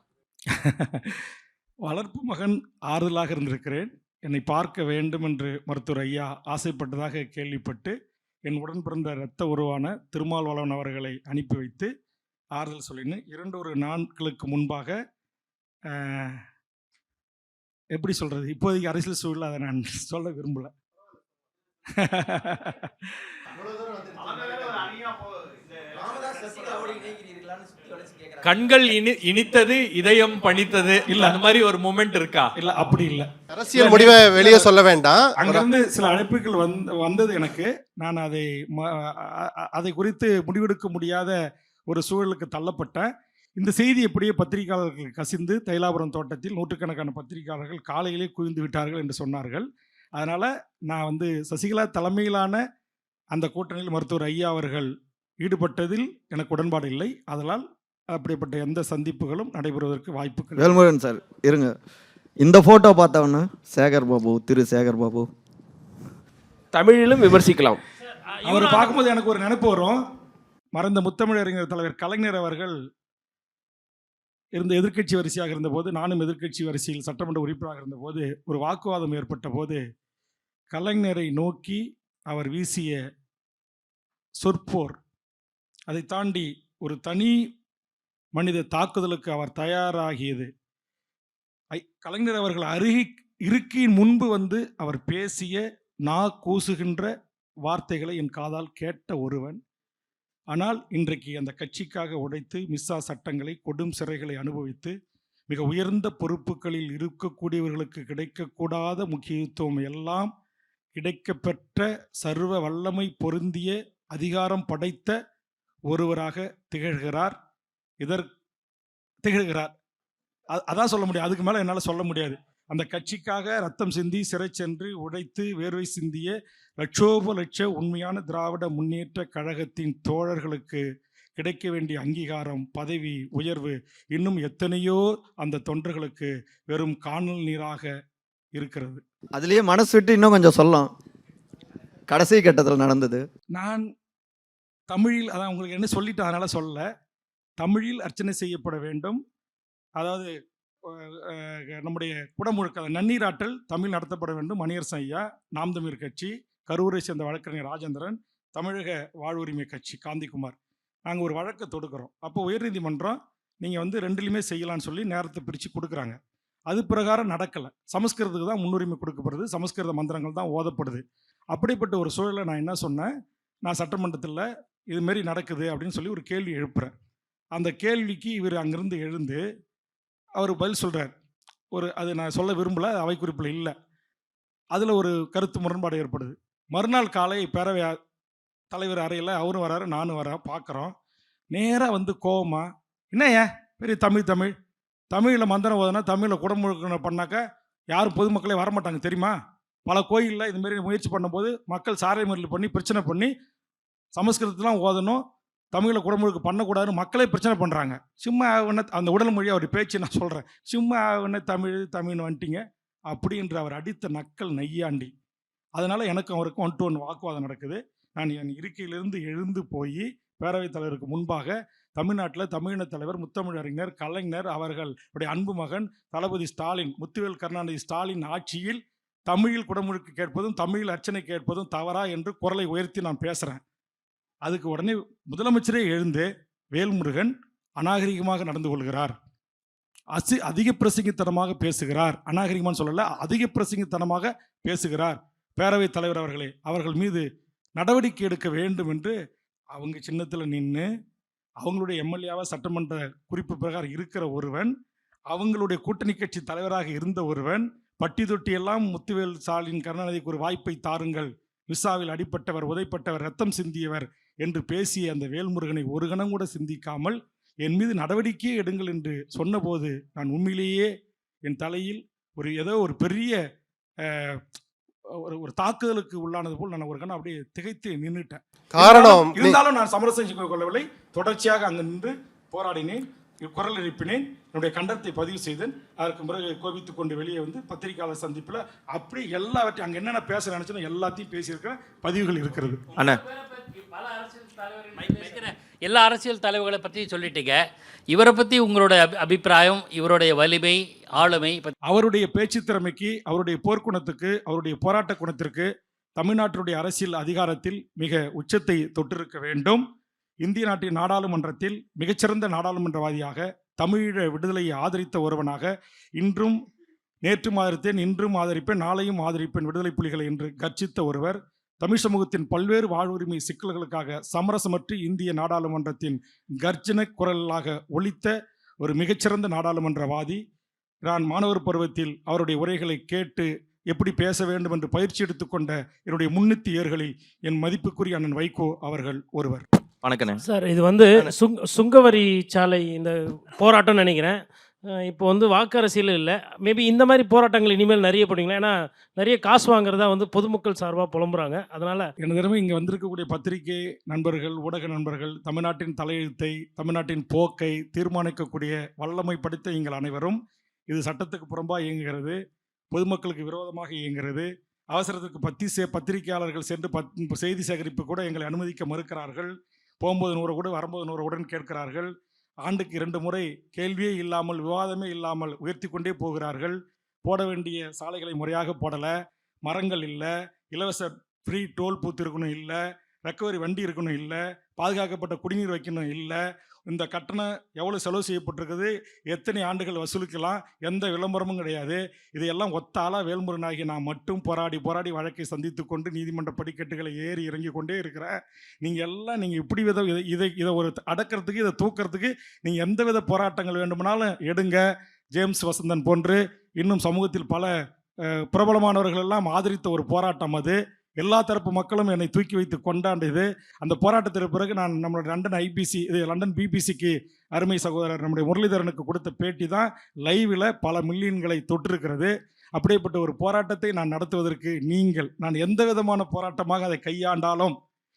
வளர்ப்பு மகன் ஆறுதலாக இருந்திருக்கிறேன். என்னை பார்க்க வேண்டும் என்று மருத்துவர் ஐயா ஆசைப்பட்டதாக கேள்விப்பட்டு என் உடன் பிறந்த இரத்த உறவான திருமாவளவன் அவர்களை அனுப்பி வைத்து ஆறுதல் சொல்லின்னு 2 நாட்களுக்கு முன்பாக எப்படி சொல்றது, இப்போதைக்கு அரசியல் சூழல் அதை நான் சொல்ல விரும்பல. கண்கள் இனித்தது இதயம் பணித்தது இல்ல, அந்த மாதிரி ஒரு மூமெண்ட் இருக்கா? இல்ல, அப்படி இல்ல. அரசியல் முடிவை வெளியே சொல்ல வேண்டாம். அங்கிருந்து சில அழைப்புகள் வந்தது எனக்கு. நான் அதை குறித்து முடிவெடுக்க முடியாத ஒரு சூழலுக்கு தள்ளப்பட்டேன். இந்த செய்தி எப்படியே பத்திரிகையாளர்கள் கசிந்து தைலாபுரம் தோட்டத்தில் நூற்றுக்கணக்கான பத்திரிகையாளர்கள் காலையிலே குவிந்து விட்டார்கள் என்று சொன்னார்கள். அதனால் நான் சசிகலா தலைமையிலான அந்த கூட்டணியில் மருத்துவர் ஐயா அவர்கள் ஈடுபட்டதில் எனக்கு உடன்பாடு இல்லை. அதனால் அப்படிப்பட்ட எந்த சந்திப்புகளும் நடைபெறுவதற்கு வாய்ப்புகள். வேல்முருகன் சார் இருங்க, இந்த போட்டோ பார்த்தவொன்னு சேகர் பாபு, திரு சேகர் பாபு தமிழிலும் விமர்சிக்கலாம். அவர் பார்க்கும்போது எனக்கு ஒரு நினைப்பு வரும். மறைந்த முத்தமிழறிஞர் தலைவர் கலைஞர் அவர்கள் இருந்த எதிர்க்கட்சி வரிசையாக இருந்தபோது, நானும் எதிர்க்கட்சி வரிசையில் சட்டமன்ற உறுப்பினராக இருந்தபோது ஒரு வாக்குவாதம் ஏற்பட்ட போது கலைஞரை நோக்கி அவர் வீசிய சொற்போர், அதை தாண்டி ஒரு தனி மனித தாக்குதலுக்கு அவர் தயாராகியது, கலைஞர் அவர்கள் இருக்கையின் முன்பு அவர் பேசிய கூசுகின்ற வார்த்தைகளை என் காதால் கேட்ட ஒருவன். ஆனால் இன்றைக்கு அந்த கட்சிக்காக உடைத்து மிஸ்ஸா சட்டங்களை, கொடும் சிறைகளை அனுபவித்து மிக உயர்ந்த பொறுப்புகளில் இருக்கக்கூடியவர்களுக்கு கிடைக்கக்கூடாத முக்கியத்துவம் எல்லாம் கிடைக்கப்பெற்ற சர்வ வல்லமை பொருந்திய அதிகாரம் படைத்த ஒருவராக திகழ்கிறார். அதான் சொல்ல முடியும். அதுக்கு மேலே என்னால் சொல்ல முடியாது. அந்த கட்சிக்காக ரத்தம் சிந்தி சிறை சென்று உடைத்து வேர்வை சிந்திய லட்ச உண்மையான திராவிட முன்னேற்ற கழகத்தின் தோழர்களுக்கு கிடைக்க வேண்டிய அங்கீகாரம், பதவி உயர்வு இன்னும் எத்தனையோ அந்த தொண்டர்களுக்கு வெறும் காணல் நீராக இருக்கிறது. அதுலயே மனசு விட்டு இன்னும் கொஞ்சம் சொல்லலாம். கடைசி கட்டத்தில் நடந்தது. நான் தமிழில், அதான் உங்களுக்கு என்ன சொல்லிட்டு அதனால சொல்ல, தமிழில் அர்ச்சனை செய்யப்பட வேண்டும். அதாவது நம்முடைய குடமுழுக்க நன்னீராற்றல் தமிழ் நடத்தப்பட வேண்டும். மணியரசன் ஐயா, நாம் தமிழ் கட்சி, கரூரை சேர்ந்த வழக்கறிஞர் ராஜேந்திரன், தமிழக வாழ்வுரிமை கட்சி காந்திகுமார், நாங்கள் ஒரு வழக்கை தொடுக்கிறோம். அப்போ உயர்நீதிமன்றம் நீங்கள் 2லையுமே செய்யலான்னு சொல்லி நேரத்தை பிரித்து கொடுக்குறாங்க. அது பிரகாரம் நடக்கலை. சமஸ்கிருதத்துக்கு தான் முன்னுரிமை கொடுக்கப்படுது, சமஸ்கிருத மந்திரங்கள் தான் ஓதப்படுது. அப்படிப்பட்ட ஒரு சூழலை நான் என்ன சொன்னேன், நான் சட்டமன்றத்தில் இதுமாரி நடக்குது அப்படின்னு சொல்லி ஒரு கேள்வி எழுப்புறேன். அந்த கேள்விக்கு இவர் அங்கேருந்து எழுந்து அவர் பதில் சொல்கிறார். அது நான் சொல்ல விரும்பலை, அவை குறிப்பில் இல்லை. அதில் ஒரு கருத்து முரண்பாடு ஏற்படுது. மறுநாள் காலை பேரவை தலைவர் அறையில் அவரும் வராரு, நானும் வரேன், பார்க்குறோம். நேராக கோவமா, என்ன ஏன் பெரிய தமிழில் மந்திரம் ஓதுனா, தமிழில் குடமுழுக்கு பண்ணாக்கா யாரும் பொதுமக்களே வரமாட்டாங்க தெரியுமா? பல கோயிலில் இதுமாரி முயற்சி பண்ணும்போது மக்கள் சாலை மறியல் பண்ணி பிரச்சனை பண்ணி சமஸ்கிருதத்தெலாம் ஓதணும், தமிழில் குடமுழுக்கு பண்ணக்கூடாதுன்னு மக்களே பிரச்சனை பண்ணுறாங்க. சும்மா அந்த உடல் மொழி அவர் பேச்சு நான் சொல்கிறேன், சும்மா தமிழ்னு வந்துட்டீங்க அப்படின்ற அவர் அடித்த நக்கல் நையாண்டி. அதனால் எனக்கும் அவருக்கும் 1-to-1 வாக்குவாதம் நடக்குது. நான் என் இருக்கையிலிருந்து எழுந்து போய் பேரவைத் தலைவருக்கு முன்பாக தமிழ்நாட்டில் தமிழின தலைவர் முத்தமிழறிஞர் கலைஞர் அவர்களுடைய அன்பு மகன் தளபதி ஸ்டாலின், முத்துவேல் கருணாநிதி ஸ்டாலின் ஆட்சியில் தமிழில் குடமுழுக்கு கேட்பதும் தமிழில் அர்ச்சனை கேட்பதும் தவறா என்று குரலை உயர்த்தி நான் பேசுகிறேன். அதுக்கு உடனே முதலமைச்சரே எழுந்து, வேல்முருகன் அநாகரிகமாக நடந்து கொள்கிறார், அதிக பிரசங்கித்தனமாக பேசுகிறார், அநாகரிகமானு சொல்லலை, அதிக பிரசங்கித்தனமாக பேசுகிறார், பேரவைத் தலைவர் அவர்களே அவர்கள் மீது நடவடிக்கை எடுக்க வேண்டும் என்று அவங்க சின்னத்தில் நின்று அவங்களுடைய எம்எல்ஏவாக சட்டமன்ற குறிப்பு பிரகாரம் இருக்கிற ஒருவன், அவங்களுடைய கூட்டணி கட்சி தலைவராக இருந்த ஒருவன், பட்டி தொட்டியெல்லாம் முத்துவேல் ஸ்டாலின் கருணாநிதிக்கு ஒரு வாய்ப்பை தாருங்கள், விசாவில் அடிப்பட்டவர், உதைப்பட்டவர், ரத்தம் சிந்தியவர் என்று பேசிய அந்த வேல்முருகனை ஒரு கணம் கூட சிந்திக்காமல் என் மீது நடவடிக்கையே எடுங்கள் என்று சொன்னபோது நான் உண்மையிலேயே என் தலையில் ஏதோ ஒரு பெரிய ஒரு தாக்குதலுக்கு உள்ளானது போல் நான் ஒரு கணம் அப்படியே திகைத்து நின்றுட்டேன். காரணம் இருந்தாலும் நான் சமரசம் செய்து கொள்ளவில்லை. தொடர்ச்சியாக அங்கே நின்று போராடினேன், குரல் எழுப்பினேன், என்னுடைய கண்டனத்தை பதிவு செய்தேன். அதற்கு பிறகு கோபித்துக் கொண்டு வெளியே வந்து பத்திரிகையாளர் சந்திப்பில் அப்படி எல்லாவற்றையும் அங்கே என்னென்ன பேச நினைச்சோம் எல்லாத்தையும் பேசியிருக்கிறேன், பதிவுகள் இருக்கிறது. அண்ணா எல்லா அரசியல் தலைவர்களை பற்றி சொல்லிட்டீங்க. இவரை பற்றி உங்களோட அபிப்பிராயம், இவருடைய வலிமை, ஆளுமை? அவருடைய பேச்சு திறமைக்கு, அவருடைய போர்க்குணத்துக்கு, அவருடைய போராட்ட குணத்திற்கு தமிழ்நாட்டினுடைய அரசியல் அதிகாரத்தில் மிக உச்சத்தை தொட்டிருக்க வேண்டும். இந்திய நாட்டின் நாடாளுமன்றத்தில் மிகச்சிறந்த நாடாளுமன்றவாதியாக, தமிழீழ விடுதலையை ஆதரித்த ஒருவனாக, இன்றும் நேற்றும் ஆதரித்தேன், இன்றும் ஆதரிப்பேன், நாளையும் ஆதரிப்பேன் விடுதலை புலிகளை என்று கர்ஜித்த ஒருவர், தமிழ் சமூகத்தின் பல்வேறு வாழ்வுரிமை சிக்கல்களுக்காக சமரசமற்று இந்திய நாடாளுமன்றத்தின் கர்ஜன குரலாக ஒலித்த ஒரு மிகச்சிறந்த நாடாளுமன்றவாதி. நான் மாணவர் பருவத்தில் அவருடைய உரைகளை கேட்டு எப்படி பேச வேண்டும் என்று பயிற்சி எடுத்துக்கொண்ட என்னுடைய முன்னித்தி ஏர்களில் என் மதிப்புக்குரிய அண்ணன் வைகோ அவர்கள் ஒருவர். வணக்கம் சார். இது வந்து சுங்கவரி சாலை இந்த போராட்டம் நினைக்கிறேன். இப்போ வந்து வாக்கு அரசியல் இல்லை, மேபி இந்த மாதிரி போராட்டங்கள் இனிமேல் நிறைய போடுவீங்களா? ஏன்னா நிறைய காசு வாங்குறதா வந்து பொதுமக்கள் சார்பாக புலம்புறாங்க. அதனால் எனது திறமை இங்கே வந்திருக்கக்கூடிய பத்திரிகை நண்பர்கள், ஊடக நண்பர்கள், தமிழ்நாட்டின் தலையெழுத்தை, தமிழ்நாட்டின் போக்கை தீர்மானிக்கக்கூடிய வல்லமை படைத்த எங்கள் அனைவரும், இது சட்டத்துக்கு புறம்பாக இயங்குகிறது, பொதுமக்களுக்கு விரோதமாக இயங்குகிறது. அவசரத்துக்கு பத்திரிகையாளர்கள் சென்று செய்தி சேகரிப்பு கூட எங்களை அனுமதிக்க மறுக்கிறார்கள். போகும்போது 100 கூட வரும்போது 100 உடன் கேட்கிறார்கள். ஆண்டுக்கு 2 முறை கேள்வியே இல்லாமல், விவாதமே இல்லாமல் உயர்த்தி கொண்டே போகிறார்கள். போட வேண்டிய சாலைகளை முறையாக போடலை, மரங்கள் இல்லை, இலவச ஃப்ரீ டோல் பூத்து இருக்கணும் இல்லை, ரெக்கவரி வண்டி இருக்கணும் இல்லை, பாதுகாக்கப்பட்ட குடிநீர் வைக்கணும் இல்லை. இந்த கட்டணம் எவ்வளோ செலவு செய்யப்பட்டிருக்குது, எத்தனை ஆண்டுகள் வசூலிக்கலாம், எந்த விளம்பரமும் கிடையாது. இதையெல்லாம் ஒத்த ஆளாக வேல்முருகனாகி நான் மட்டும் போராடி வழக்கை சந்தித்து கொண்டு நீதிமன்ற படிக்கட்டுகளை ஏறி இறங்கி கொண்டே இருக்கிறேன். நீங்கள் இப்படி இதை ஒரு அடக்கிறதுக்கு, இதை தூக்கிறதுக்கு நீங்கள் எந்த வித போராட்டங்கள் வேண்டுமானாலும் எடுங்க. ஜேம்ஸ் வசந்தன் போன்று இன்னும் சமூகத்தில் பல பிரபலமானவர்கள் எல்லாம் ஆதரித்த ஒரு போராட்டம் அது. எல்லா தரப்பு மக்களும் என்னை தூக்கி வைத்து கொண்டாண்டது. அந்த போராட்டத்திற்கு பிறகு நான் நம்மளோட லண்டன் பிபிசிக்கு அருமை சகோதரர் நம்முடைய முரளிதரனுக்கு கொடுத்த பேட்டி தான் லைவில் பல மில்லியன்களை தொட்டிருக்கிறது. அப்படிப்பட்ட ஒரு போராட்டத்தை நான் நடத்துவதற்கு நான் எந்த விதமான போராட்டமாக அதை கையாண்டாலும்,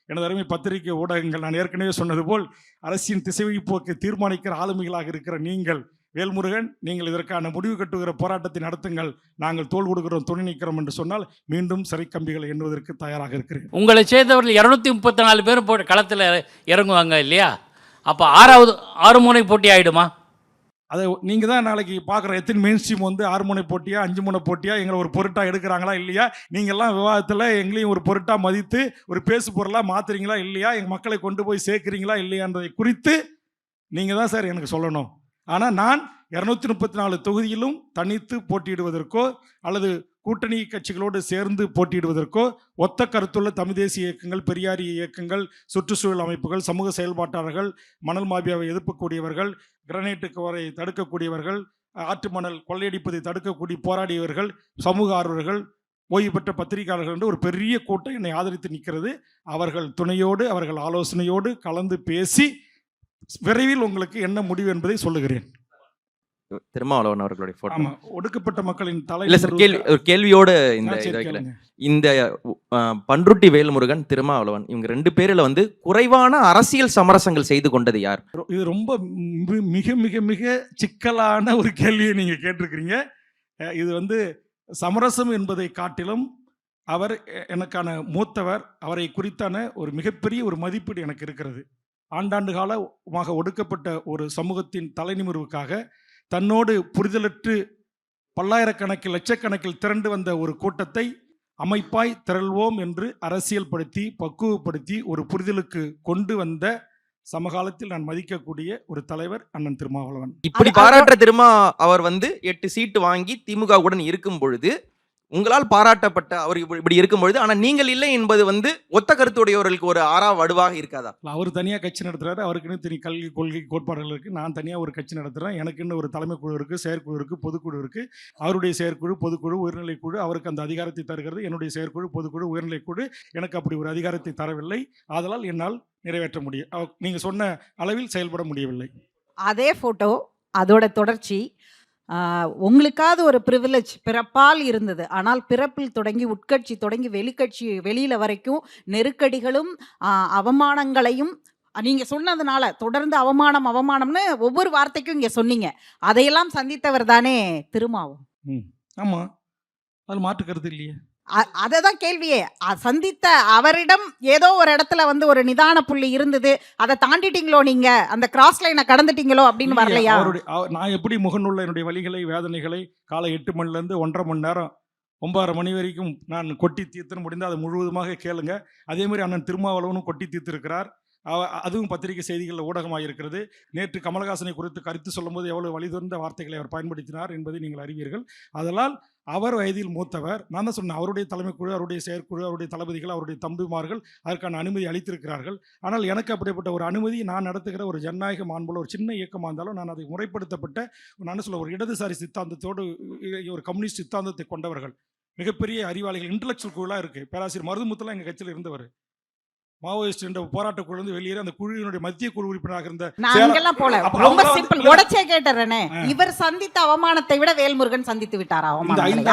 எனது அருமை பத்திரிகை ஊடகங்கள், நான் ஏற்கனவே சொன்னது போல் அரசின் திசைவைப்போக்கை தீர்மானிக்கிற ஆளுமைகளாக இருக்கிற நீங்கள், வேல்முருகன், நீங்கள் இதற்கான முடிவு கட்டுகிற போராட்டத்தை நடத்துங்கள், நாங்கள் தோள் கொடுக்கிறோம், துணை நிற்கிறோம் என்று சொன்னால் மீண்டும் சிறை கம்பிகளை எண்ணுவதற்கு தயாராக இருக்கிறேன். உங்களை சேர்ந்தவர்கள் 234 பேரும் போட்டு களத்தில் இறங்குவாங்க இல்லையா? அப்போ 6 முனை போட்டி ஆகிடுமா? அதை நீங்கள் தான் நாளைக்கு பார்க்குற எத்தனை மெயின் ஸ்ட்ரீம் வந்து 6 முனை போட்டியா 5 முனை போட்டியா எங்களை ஒரு பொருட்டாக எடுக்கிறாங்களா இல்லையா? நீங்கள்லாம் விவாதத்தில் எங்களையும் ஒரு பொருட்டாக மதித்து ஒரு பேசு பொருளாக மாற்றுறீங்களா இல்லையா? எங்கள் மக்களை கொண்டு போய் சேர்க்குறீங்களா இல்லையான்றதை குறித்து நீங்கள் தான் சார் எனக்கு சொல்லணும். ஆனால் நான் 234 தொகுதியிலும் தனித்து போட்டியிடுவதற்கோ அல்லது கூட்டணி கட்சிகளோடு சேர்ந்து போட்டியிடுவதற்கோ, ஒத்த கருத்துள்ள தமிழ் தேசிய இயக்கங்கள், பெரியாரிய இயக்கங்கள், சுற்றுச்சூழல் அமைப்புகள், சமூக செயல்பாட்டாளர்கள், மணல் மாபியாவை எதிர்க்கக்கூடியவர்கள், கிரனைட்டுக்கு வரை தடுக்கக்கூடியவர்கள், ஆற்று மணல் கொள்ளையடிப்பதை தடுக்கக்கூடிய போராடியவர்கள், சமூக ஆர்வலர்கள், ஓய்வு பெற்ற பத்திரிகையாளர்கள் என்று ஒரு பெரிய கூட்டம் என்னை ஆதரித்து நிற்கிறது. அவர்கள் துணையோடு, அவர்கள் ஆலோசனையோடு கலந்து பேசி விரைவில் உங்களுக்கு என்ன முடிவு என்பதை சொல்லுகிறேன். திருமாவளவன் அவர்களுடைய போட்டோ. ஆமா, ஒடுக்கப்பட்ட மக்களின் தலை. இல்ல சார், ஒரு கேள்வியோடு இந்த பண்ருட்டி வேல்முருகன், திருமாவளவன், இவங்க 2 பேரில் வந்து குறைவான அரசியல் சமரசங்கள் செய்து கொண்டது யார்? இது ரொம்ப மிக மிக மிக சிக்கலான ஒரு கேள்வியை நீங்க கேட்டிருக்கிறீங்க. இது வந்து சமரசம் என்பதை காட்டிலும் அவர் எனக்கான மூத்தவர், அவரை குறித்தான ஒரு மிகப்பெரிய ஒரு மதிப்பீடு எனக்கு இருக்கிறது. ஆண்டாண்டு காலமாக ஒடுக்கப்பட்ட ஒரு சமூகத்தின் தலைநிமிர்வுக்காக தன்னோடு புரிதலற்று பல்லாயிரக்கணக்கில் லட்சக்கணக்கில் திரண்டு வந்த ஒரு கூட்டத்தை அமைப்பாய் திரள்வோம் என்று அரசியல் படுத்தி பக்குவப்படுத்தி ஒரு புரிதலுக்கு கொண்டு வந்த சமகாலத்தில் நான் மதிக்கக்கூடிய ஒரு தலைவர் அண்ணன் திருமாவளவன். இப்படி பாராட்டுற திருமா அவர் வந்து 8 சீட்டு வாங்கி திமுக உடன் இருக்கும் பொழுது, உங்களால் பாராட்டப்பட்ட அவர் இப்படி இருக்கும் பொழுது, ஆனால் நீங்கள் இல்லை என்பது வந்து ஒத்த கருத்துடையவர்களுக்கு ஒரு வடுவாக இருக்காதா? அவர் தனியாக கட்சி நடத்துறாரு, அவருக்குன்னு தனி கல்வி கொள்கை கோட்பாடுகள் இருக்குது. நான் தனியாக ஒரு கட்சி நடத்துகிறேன். எனக்குன்னு ஒரு தலைமை குழு இருக்குது, செயற்குழு இருக்குது, பொதுக்குழு இருக்குது. அவருடைய செயற்குழு, பொதுக்குழு, உயர்நிலைக்குழு அவருக்கு அந்த அதிகாரத்தை தருகிறது. என்னுடைய செயற்குழு, பொதுக்குழு, உயர்நிலைக்குழு எனக்கு அப்படி ஒரு அதிகாரத்தை தரவில்லை. ஆதலால் என்னால் நிறைவேற்ற முடியும், நீங்கள் சொன்ன அளவில் செயல்பட முடியவில்லை. அதே ஃபோட்டோ, அதோட தொடர்ச்சி. உங்களுக்காவது ஒரு ப்ரிவிலேஜ் பிறப்பால் இருந்தது. ஆனால் பிறப்பில் தொடங்கி உட்கட்சி தொடங்கி வெளிக்கட்சி வெளியில் வரைக்கும் நெருக்கடிகளும் அவமானங்களையும் நீங்க சொன்னதுனால தொடர்ந்து அவமானம் அவமானம்னு ஒவ்வொரு வார்த்தைக்கும் இங்க சொன்னீங்க. அதையெல்லாம் சந்தித்தவர் தானே திருமாவும். ஆமாம், அது மாற்று கருத்து இல்லையே. அததான் கேள்வியே. சந்தித்த அவரிடம் ஏதோ ஒரு இடத்துல வந்து ஒரு நிதான புள்ளி இருந்தது. அதை தாண்டிட்டீங்களோ நீங்க, அந்த கிராஸ் லைனை கடந்துட்டீங்களோ அப்படின்னு வரலையா? நான் எப்படி முகநூல்ல என்னுடைய வலிகளை வேதனைகளை காலை 8 மணிலேருந்து 1.5 மணி நேரம் 9:30 மணி வரைக்கும் நான் கொட்டி தீர்த்துன்னு முடிந்தால் அதை முழுவதுமாக கேளுங்க. அதே மாதிரி அண்ணன் திருமாவளவனும் கொட்டி தீர்த்திருக்கிறார். அதுவும் பத்திரிகை செய்திகளில் ஊடகமாக இருக்கிறது. நேற்று கமலஹாசனை குறித்து கருத்து சொல்லும்போது எவ்வளவு வலிதுறந்த வார்த்தைகளை அவர் பயன்படுத்தினார் என்பதை நீங்கள் அறிவீர்கள். அதனால் அவர் வயதில் மூத்தவர். நான் தான் சொன்னேன், அவருடைய தலைமைக்குழு, அவருடைய செயற்குழு, அவருடைய தளபதிகள், அவருடைய தம்பிமார்கள் அதற்கான அனுமதி அளித்திருக்கிறார்கள். ஆனால் எனக்கு அப்படிப்பட்ட ஒரு அனுமதி, நான் நடத்துகிற ஒரு ஜனநாயக மாண்புள்ள ஒரு சின்ன இயக்கமாக இருந்தாலும் நான் அதை முறைப்படுத்தப்பட்ட, நான் சொல்ல, ஒரு இடதுசாரி சித்தாந்தத்தோடு ஒரு கம்யூனிஸ்ட் சித்தாந்தத்தை கொண்டவர்கள், மிகப்பெரிய அறிவாளிகள், இன்டலெக்சுவல் குழுலாம் இருக்குது. பேராசிரியர் மருதுமுத்தெல்லாம் எங்கள் கட்சியில் இருந்தவர். மாவோயிஸ்ட் என்ற போராட்ட குழு வந்து வெளியேறி அந்த குழுவினுடைய மத்திய குழு உறுப்பினராக இருந்த. ரொம்ப சிம்பிள், உடச்சே கேட்டறனே. இவர் சந்தித்த அவமானத்தை விட வேல்முருகன் சந்தித்து விட்டாரா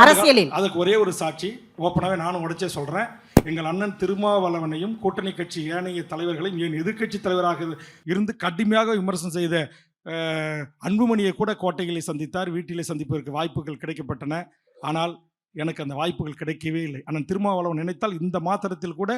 அரசியலில்? அதுக்கு ஒரே ஒரு சாட்சி, ஓப்பனாகவே நானும் உடச்சே சொல்றேன். எங்கள் அண்ணன் திருமாவளவனையும் கூட்டணி கட்சி ஏனைய தலைவர்களையும், ஏன் எதிர்கட்சி தலைவராக இருந்து கடுமையாக விமர்சனம் செய்த அன்புமணியை கூட கோட்டைகளை சந்தித்தார், வீட்டிலே சந்திப்பதற்கு வாய்ப்புகள் கிடைக்கப்பட்டன. ஆனால் எனக்கு அந்த வாய்ப்புகள் கிடைக்கவே இல்லை. அண்ணன் திருமாவளவன் நினைத்தால் இந்த மாதத்தில் கூட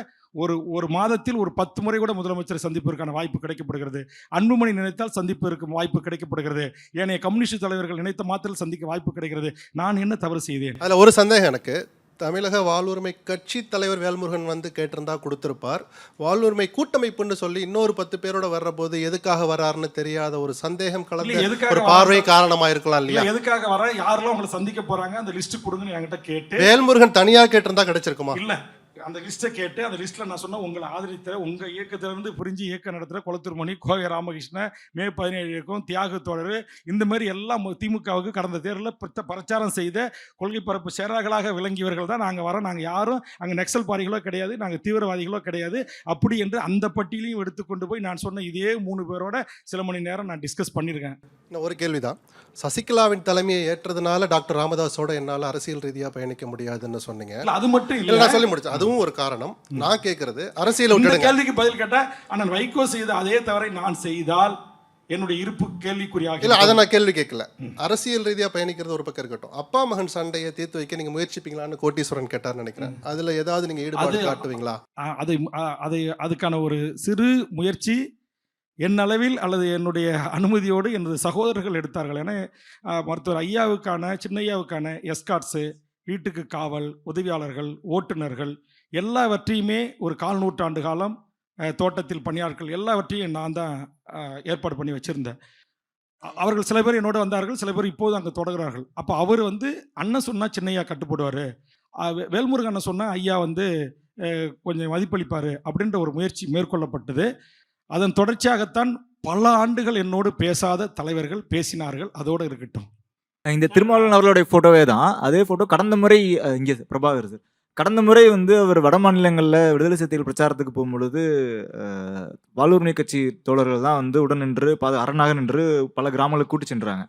ஒரு மாதத்தில் ஒரு 10 முறை கூட முதலமைச்சரை சந்திப்பதற்கான வாய்ப்பு கிடைக்கப்படுகிறது. அன்புமணி நினைத்தால் சந்திப்பதற்கு வாய்ப்பு கிடைக்கப்படுகிறது. ஏனைய கம்யூனிஸ்ட் தலைவர்கள் நினைத்த மாத்திரம் சந்திக்க வாய்ப்பு கிடைக்கிறது. நான் என்ன தவறு செய்தேன்? அதில் ஒரு சந்தேகம் எனக்கு. தமிழக வாழ்வுரிமை கட்சி தலைவர் வேல்முருகன் வந்து கேட்டிருந்தா கொடுத்திருப்பார். வாழ்வுரிமை கூட்டமைப்புன்னு சொல்லி இன்னொரு 10 பேரோட வர்ற போது எதுக்காக வர்றாருன்னு தெரியாத ஒரு சந்தேகம் கலந்த ஒரு பார்வை காரணமா இருக்கலாம் இல்லையா? எதுக்காக வர, யாரெல்லாம் உங்களை சந்திக்க போறாங்க, அந்த லிஸ்ட் கொடுங்கன்னு என்கிட்ட கேட்டு வேல்முருகன் தனியா கேட்டிருந்தா கிடைச்சிருக்குமா? இல்ல, அந்த லிஸ்ட்டை கேட்டு அந்த லிஸ்ட்டில் நான் சொன்னேன், உங்களை ஆதரித்த உங்கள் இயக்கத்திலிருந்து பிரிஞ்சு இயக்கம் நடத்துகிற குளத்தூர் மணி, கோவை ராமகிருஷ்ணன், மே 17 இயக்கம், தியாக தோழர், இந்த மாதிரி எல்லாம் திமுகவுக்கு கடந்த தேர்தலில் பிரச்சாரம் செய்த கொள்கை பரப்பு சேரார்களாக விளங்கியவர்கள் தான் நாங்கள் வரோம். நாங்கள் யாரும் அங்கே நக்சல் பாரிகளோ கிடையாது, நாங்கள் தீவிரவாதிகளோ கிடையாது. அப்படி என்று அந்த பட்டியலையும் எடுத்துக்கொண்டு போய் நான் சொன்ன இதே 3 பேரோட சில மணி நேரம் நான் டிஸ்கஸ் பண்ணியிருக்கேன். ஒரு கேள்விதான், சசிகலாவின் தலைமையை ஏற்றதுனால டாக்டர் ராமதாஸோட என்னால் அரசியல் ரீதியாக பயணிக்க முடியாதுன்னு சொன்னீங்க. அது மட்டும் இல்லை, நான் சொல்லி முடிச்சேன், அதுவும் ஒரு காரணம். நான் கேட்கறது அரசியல் கேள்விக்கு பதில் கேட்டா, அண்ணன் வைகோ செய்த அதே தவறை நான் செய்தால் என்னுடைய இருப்பு கேள்விக்குறியாக இல்லை. அதை நான் கேள்வி கேட்கல. அரசியல் ரீதியாக பயணிக்கிறது ஒரு பக்கம் இருக்கட்டும். அப்பா மகன் சண்டையை தீர்த்து வைக்க நீங்க முயற்சிப்பீங்களான்னு கோட்டீஸ்வரன் கேட்டார் நினைக்கிறேன். அதுல ஏதாவது நீங்க ஈடுபாடு காட்டுவீங்களா? அதுக்கான ஒரு சிறு முயற்சி என் அளவில் அல்லது என்னுடைய அனுமதியோடு எனது சகோதரர்கள் எடுத்தார்கள். ஏன்னா மருத்துவர் ஐயாவுக்கான, சின்னையாவுக்கான எஸ்கார்ட்ஸு, வீட்டுக்கு காவல், உதவியாளர்கள், ஓட்டுநர்கள் எல்லாவற்றையுமே ஒரு 1/4 நூற்றாண்டு காலம் தோட்டத்தில் பணியாட்கள் எல்லாவற்றையும் நான் தான் ஏற்பாடு பண்ணி வச்சுருந்தேன். அவர்கள் சில பேர் என்னோட வந்தார்கள், சில பேர் இப்போது அங்கே தொடர்கிறார்கள். அப்போ அவர் வந்து அண்ணன் சொன்னால் சின்னையா கட்டுப்படுவார், வேல்முருகன் அண்ணன் சொன்னால் ஐயா வந்து கொஞ்சம் மதிப்பளிப்பார் அப்படின்ற ஒரு முயற்சி மேற்கொள்ளப்பட்டது. அதன் தொடர்ச்சியாகத்தான் பல ஆண்டுகள் என்னோடு பேசாத தலைவர்கள் பேசினார்கள். அதோடு இருக்கட்டும். இந்த திருமாவளவன் அவர்களுடைய ஃபோட்டோவே தான், அதே ஃபோட்டோ கடந்த முறை இங்கே பிரபாகர் சார், கடந்த முறை வந்து அவர் வட மாநிலங்களில் விடுதலை சிறுத்தைகள் பிரச்சாரத்துக்கு போகும்பொழுது வாழ்வுரிமை கட்சி தோழர்கள் தான் வந்து உடன் நின்று அரணாக நின்று பல கிராமங்களுக்கு கூட்டி சென்றாங்க.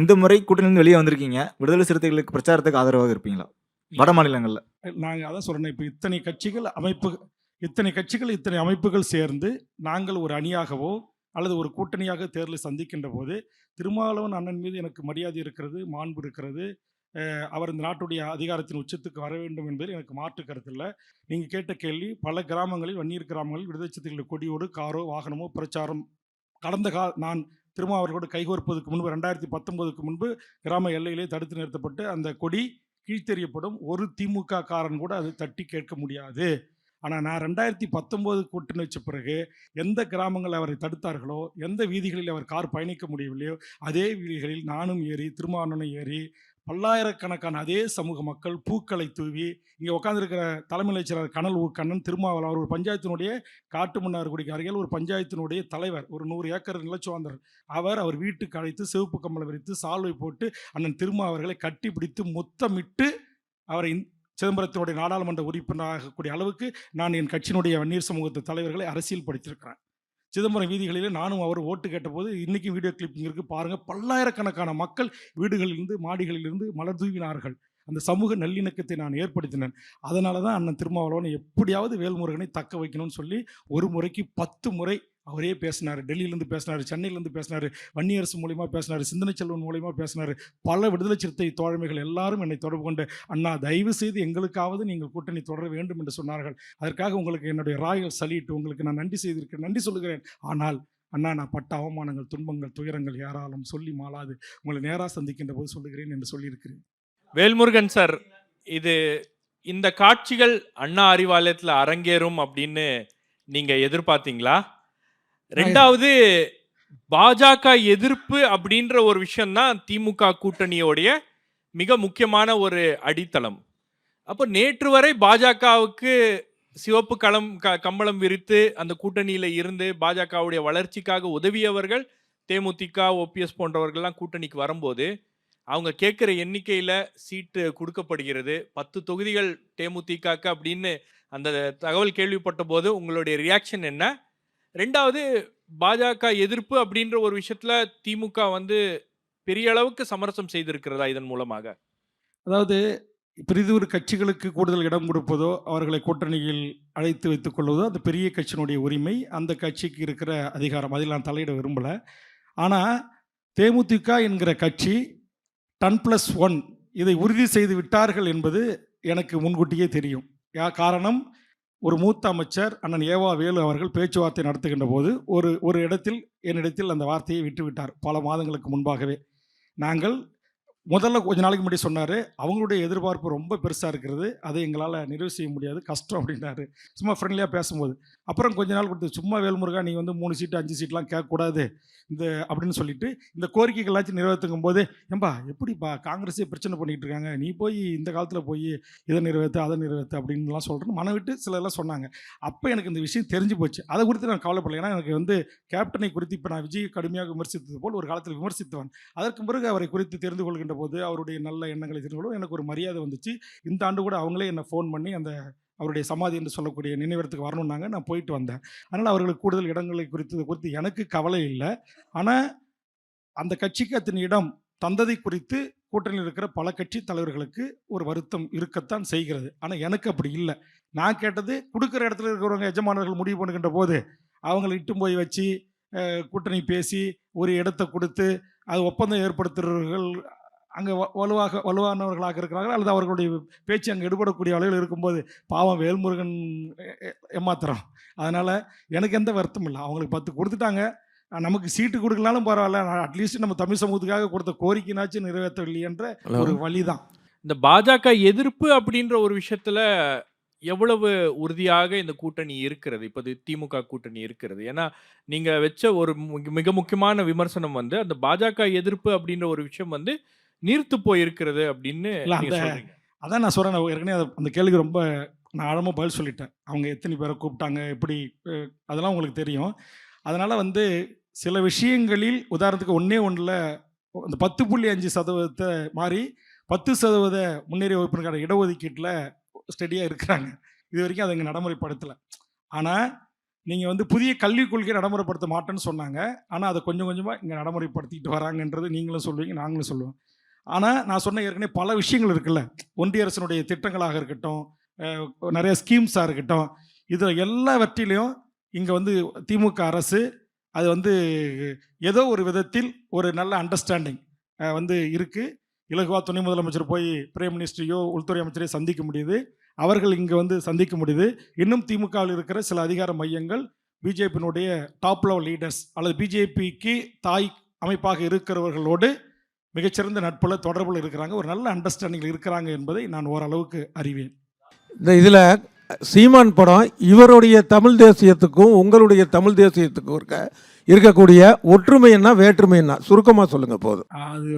இந்த முறை கூட்டணியிலிருந்து வெளியே வந்திருக்கீங்க, விடுதலை சிறுத்தைகளுக்கு பிரச்சாரத்துக்கு ஆதரவாக இருப்பீங்களா வட மாநிலங்களில்? நாங்கள் அதான் சொல்கிறேன், இப்போ இத்தனை கட்சிகள் இத்தனை அமைப்புகள் சேர்ந்து நாங்கள் ஒரு அணியாகவோ அல்லது ஒரு கூட்டணியாக தேர்தலை சந்திக்கின்ற போது திருமாவளவன் அண்ணன் மீது எனக்கு மரியாதை இருக்கிறது, மாண்பு இருக்கிறது. அவர் இந்த நாட்டுடைய அதிகாரத்தின் உச்சத்துக்கு வர வேண்டும் என்பதில் எனக்கு மாற்று கருத்து இல்லை. நீங்கள் கேட்ட கேள்வி, பல கிராமங்களில், வன்னியர் கிராமங்களில் விடுதலை சிறுத்தைகள் கொடியோடு காரோ வாகனமோ பிரச்சாரம் நான் திருமாவளவனோடு கைகோர்ப்பதற்கு முன்பு 2019க்கு முன்பு கிராம எல்லையிலே தடுத்து நிறுத்தப்பட்டு அந்த கொடி கீழ்த்தெறியப்படும். ஒரு திமுக காரன் கூட அது தட்டி கேட்க முடியாது. ஆனால் நான் 2019 கூட்டணி வச்ச பிறகு எந்த கிராமங்கள் அவரை தடுத்தார்களோ, எந்த வீதிகளில் அவர் கார் பயணிக்க முடியவில்லையோ, அதே வீதிகளில் நானும் ஏறி, திருமாவளவனும் ஏறி, பல்லாயிரக்கணக்கான அதே சமூக மக்கள் பூக்களை தூவி, இங்கே உட்காந்துருக்கிற தலைமை செயலர் கனல் கண்ணன் திருமாவளவன், அவர் ஒரு பஞ்சாயத்தினுடைய காட்டுமன்னார்குடிக்கு அருகில் ஒரு பஞ்சாயத்தினுடைய தலைவர், ஒரு 100 ஏக்கர் நிலச்சுவாந்தர், அவர் வீட்டுக்கு அழைத்து சிவப்பு கம்பளம் விரித்து சால்வை போட்டு அண்ணன் திருமாவர்களை கட்டி பிடித்து முத்தமிட்டு அவரை சிதம்பரத்தினுடைய நாடாளுமன்ற உறுப்பினராகக்கூடிய அளவுக்கு நான் என் கட்சியினுடைய வன்னியர் சமூகத்து தலைவர்களை அரசியல் படுத்தியிருக்கிறேன். சிதம்பரம் வீதிகளிலே நானும் அவர் ஓட்டு கேட்டபோது இன்றைக்கும் வீடியோ கிளிப்பிங் இருக்குது பாருங்கள். பல்லாயிரக்கணக்கான மக்கள் வீடுகளிலிருந்து மாடிகளிலிருந்து மலர் தூவினார்கள். அந்த சமூக நல்லிணக்கத்தை நான் ஏற்படுத்தினேன். அதனால தான் அண்ணன் திருமாவளவன் எப்படியாவது வேல்முருகனை தக்க வைக்கணும்னு சொல்லி ஒரு முறைக்கு 10 முறை அவரே பேசினார், டெல்லியிலேருந்து பேசினார், சென்னையிலேருந்து பேசினார், வன்னியரசு மூலியமாக பேசினார், சிந்தனை செல்வன் மூலியமாக பேசினார். பல விடுதலை சிறுத்தை தோழமைகள் எல்லாரும் என்னை தொடர்பு கொண்டு, அண்ணா தயவு செய்து எங்களுக்காவது நீங்கள் கூட்டணி தொடர வேண்டும் என்று சொன்னார்கள். அதற்காக உங்களுக்கு என்னுடைய ராயல் சல்யூட், உங்களுக்கு நான் நன்றி செய்திருக்கிறேன், நன்றி சொல்லுகிறேன். ஆனால் அண்ணா, நான் பட்ட அவமானங்கள், துன்பங்கள், துயரங்கள் யாராலும் சொல்லி மாளாது. உங்களை நேராக சந்திக்கின்ற போது சொல்லுகிறேன் என்று சொல்லியிருக்கிறேன். வேல்முருகன் சார், இந்த காட்சிகள் அண்ணா அறிவாலயத்தில் அரங்கேறும் அப்படின்னு நீங்க எதிர்பார்த்தீங்களா? ரெண்டாவது, பாஜக எதிர்ப்பு அப்படின்ற ஒரு விஷயம்தான் திமுக கூட்டணியோடைய மிக முக்கியமான ஒரு அடித்தளம். அப்போ நேற்று வரை பாஜகவுக்கு சிவப்பு கம்பளம் விரித்து அந்த கூட்டணியில இருந்து பாஜகவுடைய வளர்ச்சிக்காக உதவியவர்கள் தேமுதிக, ஓபிஎஸ் போன்றவர்கள்லாம் கூட்டணிக்கு வரும்போது அவங்க கேட்குற எண்ணிக்கையில் சீட்டு கொடுக்கப்படுகிறது. 10 தொகுதிகள் தேமுதிகக்கு அப்படின்னு அந்த தகவல் கேள்விப்பட்ட போது உங்களுடைய ரியாக்ஷன் என்ன? ரெண்டாவது, பாஜக எதிர்ப்பு அப்படின்ற ஒரு விஷயத்துல திமுக பெரிய அளவுக்கு சமரசம் செய்திருக்கிறதா இதன் மூலமாக? அதாவது பிரிதொரு கட்சிகளுக்கு கூடுதல் இடம் கொடுப்பதோ, அவர்களை கூட்டணியில் அழைத்து வைத்துக் கொள்வதோ அந்த பெரிய கட்சியினுடைய உரிமை, அந்த கட்சிக்கு இருக்கிற அதிகாரம். அதில் நான் தலையிட விரும்பலை. ஆனால் தேமுதிக என்கிற கட்சி 10+1 இதை உறுதி செய்து விட்டார்கள் என்பது எனக்கு முன்கூட்டியே தெரியும். காரணம், ஒரு மூத்த அமைச்சர் அண்ணன் ஏவா வேலு அவர்கள் பேச்சுவார்த்தை நடத்துகின்ற போது ஒரு இடத்தில் என்னிடத்தில் அந்த வார்த்தையை விட்டுவிட்டார். பல மாதங்களுக்கு முன்பாகவே நாங்கள் முதல்ல கொஞ்ச நாளைக்கு முன்னாடி சொன்னார், அவங்களுடைய எதிர்பார்ப்பு ரொம்ப பெருசாக இருக்கிறது, அதை எங்களால் நிறைவு செய்ய முடியாது, கஷ்டம் அப்படின்னாரு, சும்மா ஃப்ரெண்ட்லியாக பேசும்போது. அப்புறம் கொஞ்ச நாள் கொடுத்து, சும்மா வேல்முருகா நீ 3 சீட்டு 5 சீட்லாம் கேட்கக்கூடாது அப்படின்னு சொல்லிட்டு இந்த கோரிக்கைகளாச்சும் நிறைவேற்றுக்கும் போது, ஏம்பா எப்படிப்பா காங்கிரஸே பிரச்சனை பண்ணிகிட்டு இருக்காங்க, நீ போய் இந்த காலத்தில் போய் இதை நிறைவேற்று அதை நிறைவேற்று அப்படின்லாம் சொல்கிறேன்னு மனம் விட்டு சிலர்லாம் சொன்னாங்க. அப்போ எனக்கு இந்த விஷயம் தெரிஞ்சு போச்சு. அதை குறித்து நான் கவலைப்படலை. ஏன்னா எனக்கு கேப்டனை குறித்து இப்போ நான் விஜய் கடுமையாக விமர்சித்தது போல் ஒரு காலத்தில் விமர்சித்தவன். அதற்கு பிறகு அவரை குறித்து தெரிந்து கொள்கின்ற போது, அவருடைய நல்ல எண்ணங்களை தெரிந்து கொள்ளும் எனக்கு ஒரு மரியாதை வந்துச்சு. இந்த ஆண்டு கூட அவங்களே என்னை ஃபோன் பண்ணி அந்த அவருடைய சமாதி என்று சொல்லக்கூடிய நினைவிடத்துக்கு வரணுன்னாங்க. நான் போயிட்டு வந்தேன். அதனால் அவர்களுக்கு கூடுதல் இடங்களை குறித்து எனக்கு கவலை இல்லை. ஆனால் அந்த கட்சிக்கு அத்தனை இடம் தந்ததை குறித்து கூட்டணியில் இருக்கிற பல கட்சி தலைவர்களுக்கு ஒரு வருத்தம் இருக்கத்தான் செய்கிறது. ஆனால் எனக்கு அப்படி இல்லை. நான் கேட்டது, கொடுக்குற இடத்துல இருக்கிறவங்க எஜமானர்கள் முடிவு பண்ணுகின்ற போது அவங்களை இட்டும் போய் வச்சு கூட்டணி பேசி ஒரு இடத்தை கொடுத்து அது ஒப்பந்தம் ஏற்படுத்துகிறவர்கள் அங்கே வலுவானவர்களாக இருக்கிறார்கள், அல்லது அவர்களுடைய பேச்சு அங்கே எடுபடக்கூடிய அளவில் இருக்கும்போது பாவம் வேல்முருகன் ஏமாத்துறோம். அதனால் எனக்கு எந்த வருத்தம் இல்லை. அவங்களுக்கு 10 கொடுத்துட்டாங்க, நமக்கு சீட்டு கொடுக்கலாலும் பரவாயில்ல, அட்லீஸ்ட் நம்ம தமிழ் சமூகத்துக்காக கொடுத்த கோரிக்கைனாச்சும் நிறைவேற்றவில்லை என்ற ஒரு வழிதான். இந்த பாஜக எதிர்ப்பு அப்படின்ற ஒரு விஷயத்துல எவ்வளவு உறுதியாக இந்த கூட்டணி இருக்கிறது, இப்போது திமுக கூட்டணி இருக்கிறது? ஏன்னா நீங்க வச்ச ஒரு மிக முக்கியமான விமர்சனம் அந்த பாஜக எதிர்ப்பு அப்படின்ற ஒரு விஷயம் நீர்த்து போயிருக்கிறது அப்படின்னு அதான் நான் சொல்கிறேன். ஏற்கனவே அந்த கேள்விக்கு ரொம்ப நான் ஆழமாக பதில் சொல்லிட்டேன். அவங்க எத்தனை பேரை கூப்பிட்டாங்க, எப்படி, அதெல்லாம் உங்களுக்கு தெரியும். அதனால் சில விஷயங்களில் உதாரணத்துக்கு ஒன்றில் அந்த 10.5% மாறி 10% முன்னேறிய வகுப்பினருக்கான இடஒதுக்கீட்டில் ஸ்டடியாக இருக்கிறாங்க. இது வரைக்கும் அதை இங்கே நடைமுறைப்படுத்தலை. ஆனால் நீங்கள் புதிய கல்விக் கொள்கையை நடைமுறைப்படுத்த மாட்டேன்னு சொன்னாங்க. ஆனால் அதை கொஞ்சம் கொஞ்சமாக இங்கே நடைமுறைப்படுத்திக்கிட்டு வராங்கன்றது நீங்களும் சொல்லுவீங்க, நாங்களும் சொல்லுவோம். ஆனால் நான் சொன்ன ஏற்கனவே பல விஷயங்கள் இருக்குல்ல, ஒன்றிய அரசினுடைய திட்டங்களாக இருக்கட்டும், நிறைய ஸ்கீம்ஸாக இருக்கட்டும், இது எல்லாவற்றிலையும் இங்கே திமுக அரசு அது ஏதோ ஒரு விதத்தில் ஒரு நல்ல அண்டர்ஸ்டாண்டிங் இருக்குது. இலகுவா துணை முதலமைச்சர் போய் பிரைம் மினிஸ்டரையோ உள்துறை அமைச்சரையோ சந்திக்க முடியுது, அவர்கள் இங்கே சந்திக்க முடியுது. இன்னும் திமுகவில் இருக்கிற சில அதிகார மையங்கள் பிஜேபியினுடைய டாப் லெவல் லீடர்ஸ் அல்லது பிஜேபிக்கு தாய் அமைப்பாக இருக்கிறவர்களோடு மிகச்சிறந்த நட்புல தொடர்பில் இருக்கிறாங்க, ஒரு நல்ல அண்டர்ஸ்டாண்டிங்கில் இருக்கிறாங்க என்பதை நான் ஓரளவுக்கு அறிவேன். இதில் சீமான் படம் இவருடைய தமிழ் தேசியத்துக்கும் உங்களுடைய தமிழ் தேசியத்துக்கும் இருக்கக்கூடிய ஒற்றுமை என்ன வேற்றுமை என்ன சுருக்கமாக சொல்லுங்கள் போதும். அது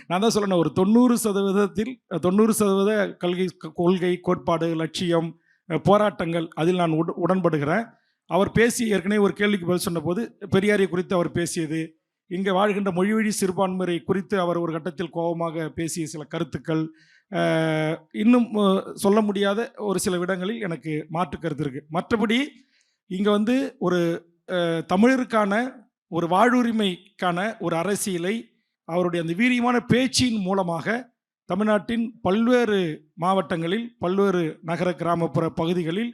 நான் தான் சொல்லணும், ஒரு 90% கொள்கை கோட்பாடு லட்சியம் போராட்டங்கள் அதில் நான் உடன்படுகிறேன். அவர் ஏற்கனவே ஒரு கேள்விக்கு பதில் சொன்ன போது பெரியாரை குறித்து அவர் பேசியது, இங்கே வாழ்கின்ற மொழிவழி சிறுபான்மையை குறித்து அவர் ஒரு கட்டத்தில் கோபமாக பேசிய சில கருத்துக்கள், இன்னும் சொல்ல முடியாத ஒரு சில இடங்களில் எனக்கு மாற்று கருத்து இருக்குது. மற்றபடி இங்கே ஒரு தமிழருக்கான ஒரு வாழ்வுரிமைக்கான ஒரு அரசியலை அவருடைய அந்த வீரியமான பேச்சின் மூலமாக தமிழ்நாட்டின் பல்வேறு மாவட்டங்களில் பல்வேறு நகர கிராமப்புற பகுதிகளில்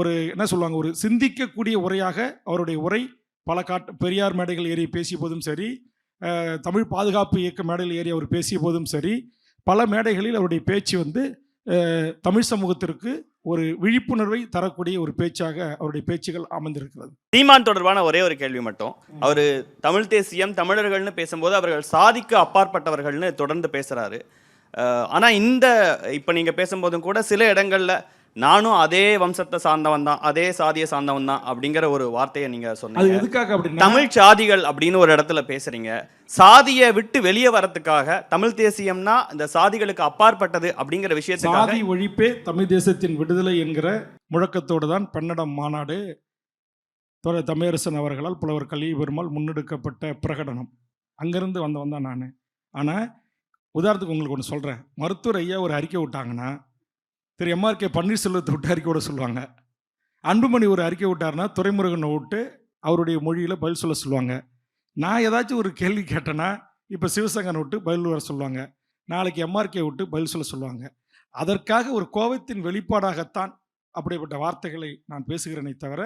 ஒரு என்ன சொல்லுவாங்க, ஒரு சிந்திக்கக்கூடிய உரையாக அவருடைய உரை பல பெரியார் மேடைகள் ஏறி பேசிய போதும் சரி, தமிழ் பாதுகாப்பு இயக்க மேடையில் ஏறி அவர் பேசிய போதும் சரி, பல மேடைகளில் அவருடைய பேச்சு வந்து தமிழ் சமூகத்திற்கு ஒரு விழிப்புணர்வை தரக்கூடிய ஒரு பேச்சாக அவருடைய பேச்சுகள் அமைந்திருக்கிறது. சீமான் தொடர்பான ஒரே ஒரு கேள்வி மட்டும். அவர் தமிழ் தேசியம் தமிழர்கள்னு பேசும்போது அவர்கள் சாதிக்கு அப்பாற்பட்டவர்கள்னு தொடர்ந்து பேசுறாரு. ஆனா இப்ப நீங்க பேசும்போதும் கூட சில இடங்கள்ல நானும் அதே வம்சத்தை சார்ந்தவன் தான், அதே சாதியை சார்ந்தவன் தான் அப்படிங்கிற ஒரு வார்த்தையை நீங்க சொன்னீங்க. எதுக்காக அப்படின்னா, தமிழ் சாதிகள் அப்படின்னு ஒரு இடத்துல பேசுறீங்க. சாதியை விட்டு வெளியே வரதுக்காக தமிழ் தேசியம்னா இந்த சாதிகளுக்கு அப்பாற்பட்டது அப்படிங்கிற விஷயத்துக்காக சாதி ஒழிப்பே தமிழ் தேசத்தின் விடுதலை என்கிற முழக்கத்தோடு தான் பன்னடம் மாநாடு தமிழரசன் அவர்களால் புலவர் கல்வி பெருமாள் முன்னெடுக்கப்பட்ட பிரகடனம். அங்கிருந்து வந்தவன் தான் நான். ஆனால் உதாரணத்துக்கு உங்களுக்கு ஒன்று சொல்கிறேன். மருத்துவர் ஐயா ஒரு அறிக்கை விட்டாங்கன்னா திரு எம்ஆர்கே பன்னீர்செல்வத்தை விட்டு அறிக்கை விட சொல்லுவாங்க. அன்புமணி ஒரு அறிக்கை விட்டாருன்னா துரைமுருகனை விட்டு அவருடைய மொழியில் பதில் சொல்லுவாங்க. நான் ஏதாச்சும் ஒரு கேள்வி கேட்டேன்னா இப்போ சிவசங்கரை விட்டு பதில் வர சொல்லுவாங்க. நாளைக்கு எம்ஆர்கே விட்டு பதில் சொல்லுவாங்க. அதற்காக ஒரு கோபத்தின் வெளிப்பாடாகத்தான் அப்படிப்பட்ட வார்த்தைகளை நான் பேசுகிறேனே தவிர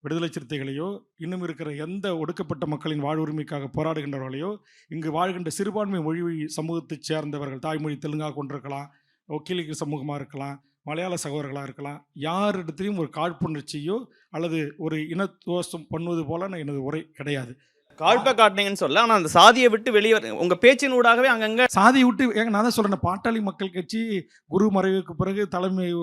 விடுதலை சிறுத்தைகளையோ இன்னும் இருக்கிற எந்த ஒடுக்கப்பட்ட மக்களின் வாழ்வுரிமைக்காக போராடுகின்றவர்களையோ, இங்கு வாழ்கின்ற சிறுபான்மை மொழி சமூகத்தைச் சேர்ந்தவர்கள், தாய்மொழி தெலுங்காக கொண்டிருக்கலாம், ஒக்கிலிக்கு சமூகமாக இருக்கலாம், மலையாள சகோதரர்களாக இருக்கலாம், யாரிடத்திலையும் ஒரு காழ்ப்புணர்ச்சியோ அல்லது ஒரு இனத்துவசம் பண்ணுவது போல எனது உரை கிடையாது. காழ்ப்பை காட்டினீங்கன்னு சொல்ல, ஆனால் அந்த சாதியை விட்டு வெளியே உங்கள் பேச்சின் ஊடாகவே அங்கங்கே சாதியை விட்டு நான் தான் சொல்கிறேன். பாட்டாளி மக்கள் கட்சி குரு மறைவுக்கு பிறகு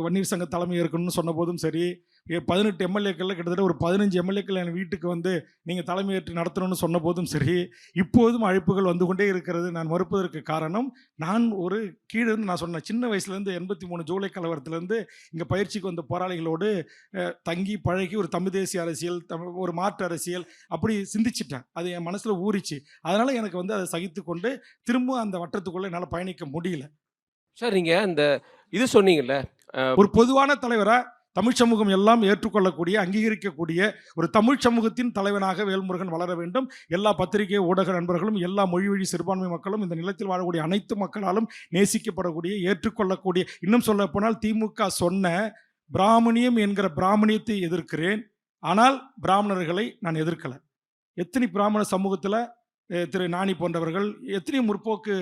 வன்னியர் சங்க தலைமை இருக்கணும்னு சொன்ன போதும் சரி, 18 எம்எல்ஏக்களில் கிட்டத்தட்ட ஒரு 15 எம்எல்ஏக்கள் என் வீட்டுக்கு வந்து நீங்கள் தலைமையேற்று நடத்தணும்னு சொன்ன போதும் சரி, இப்போதும் அழைப்புகள் வந்து கொண்டே இருக்கிறது. நான் மறுப்பதற்கு காரணம், நான் ஒரு கீழிருந்து நான் சொன்னேன், சின்ன வயசுலேருந்து 83 ஜூலை கலவரத்துலேருந்து இங்கே பயிற்சிக்கு வந்த போராளிகளோடு தங்கி பழகி ஒரு தமிழ் தேசிய அரசியல், ஒரு மாற்று அரசியல் அப்படி சிந்திச்சிட்டேன். அது என் மனசில் ஊறிச்சு. அதனால் எனக்கு வந்து அதை சகித்து கொண்டு திரும்ப அந்த வட்டத்துக்குள்ளே என்னால் பயணிக்க முடியல. சார், நீங்கள் இந்த இது சொன்னீங்கல்ல, ஒரு பொதுவான தலைவராக தமிழ் சமூகம் எல்லாம் ஏற்றுக்கொள்ளக்கூடிய, அங்கீகரிக்கக்கூடிய ஒரு தமிழ் சமூகத்தின் தலைவனாக வேல்முருகன் வளர வேண்டும். எல்லா பத்திரிகை ஊடக நண்பர்களும், எல்லா மொழி வழி சிறுபான்மை மக்களும், இந்த நிலத்தில் வாழக்கூடிய அனைத்து மக்களாலும் நேசிக்கப்படக்கூடிய, ஏற்றுக்கொள்ளக்கூடிய, இன்னும் சொல்ல போனால் திமுக சொன்ன பிராமணியம் என்கிற பிராமணியத்தை எதிர்க்கிறேன், ஆனால் பிராமணர்களை நான் எதிர்க்கலை. எத்தனை பிராமண சமூகத்தில் திரு நாணி போன்றவர்கள், எத்தனை முற்போக்கு